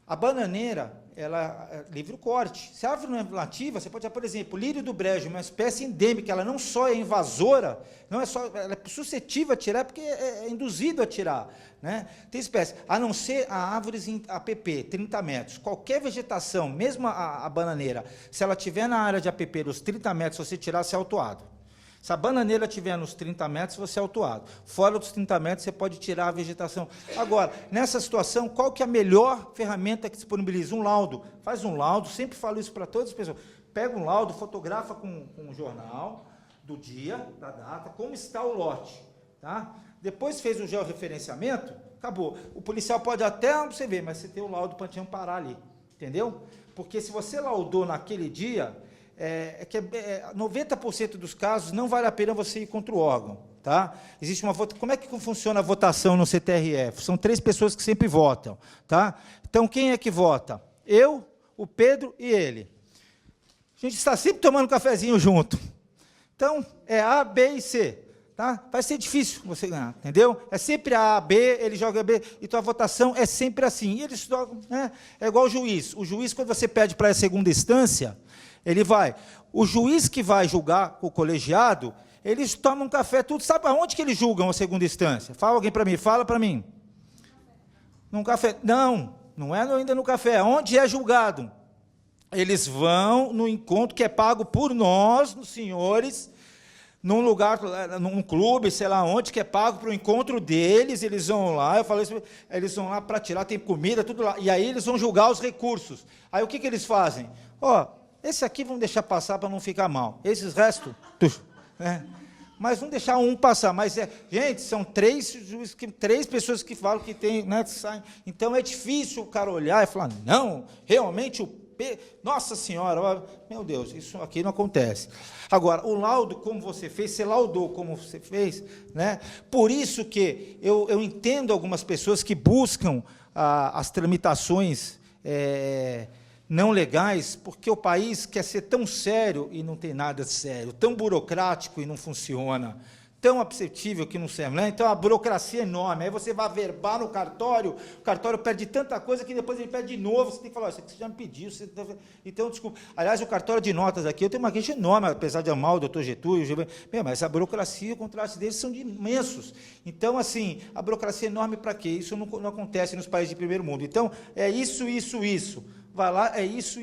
A bananeira, ela é livre o corte. Se a árvore não é nativa, você pode, por exemplo, lírio do brejo, uma espécie endêmica, ela não só é invasora, não é só, ela é suscetível a tirar, porque é induzido a tirar, né? Tem espécie, a não ser a árvores em APP, 30 metros. Qualquer vegetação, mesmo a bananeira, se ela tiver na área de APP dos 30 metros, se você tirar, você é autuado. Se a bananeira estiver nos 30 metros, você é autuado. Fora dos 30 metros, você pode tirar a vegetação. Agora, nessa situação, qual que é a melhor ferramenta que disponibiliza? Um laudo. Faz um laudo, sempre falo isso para todas as pessoas. Pega um laudo, fotografa com um jornal do dia, da data, como está o lote. Tá? Depois fez o georreferenciamento, acabou. O policial pode até você ver, mas você tem o laudo para te amparar ali. Entendeu? Porque se você laudou naquele dia... 90% dos casos não vale a pena você ir contra o órgão, tá? Existe uma votação. Como é que funciona a votação no CTRF? São 3 pessoas que sempre votam, tá? Então, quem é que vota? Eu, o Pedro e ele. A gente está sempre tomando um cafezinho junto. Então, é A, B e C, tá? Vai ser difícil você ganhar, entendeu? É sempre A, B, ele joga B, então a votação é sempre assim. E eles jogam, né? É igual o juiz. O juiz, quando você pede para a segunda instância, ele vai. O juiz que vai julgar o colegiado, eles tomam café, tudo. Sabe aonde que eles julgam a segunda instância? Fala alguém para mim, fala para mim. Num café. Não é ainda no café. Onde é julgado? Eles vão no encontro que é pago por nós, os senhores, num lugar, num clube, sei lá onde, que é pago para o encontro deles, eles vão lá, eu falei isso, eles vão lá para tirar, tem comida, tudo lá, e aí eles vão julgar os recursos. Aí o que eles fazem? Esse aqui vamos deixar passar para não ficar mal. Esses restos, né? Mas vamos deixar um passar. Mas, gente, são 3 pessoas que falam que tem, né, saem. Então é difícil o cara olhar e falar, não, realmente nossa senhora, meu Deus, isso aqui não acontece. Agora, o laudo, como você fez, você laudou como você fez, né? Por isso que eu entendo algumas pessoas que buscam as tramitações não legais, porque o país quer ser tão sério e não tem nada sério, tão burocrático e não funciona, tão abceptível que não serve, né? Então a burocracia é enorme, aí você vai averbar no cartório, o cartório pede tanta coisa que depois ele pede de novo, você tem que falar, isso aqui você já me pediu, então, desculpa. Aliás, o cartório de notas aqui, eu tenho uma queixa enorme, apesar de amar o doutor Getúlio, mas a burocracia, o contraste deles são imensos. Então, assim, a burocracia é enorme para quê? Isso não acontece nos países de primeiro mundo. Então, é isso. Vai lá, é isso.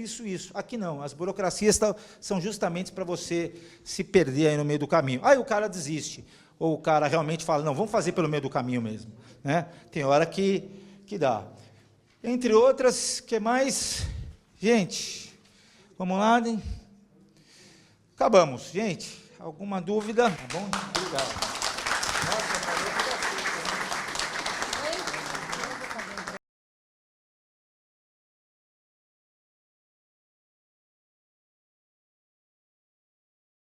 Aqui não, as burocracias são justamente para você se perder aí no meio do caminho. Aí o cara desiste, ou o cara realmente fala, não, vamos fazer pelo meio do caminho mesmo. Né? Tem hora que dá. Entre outras, que mais? Gente, vamos lá. Acabamos, gente. Alguma dúvida? Tá bom? Obrigado.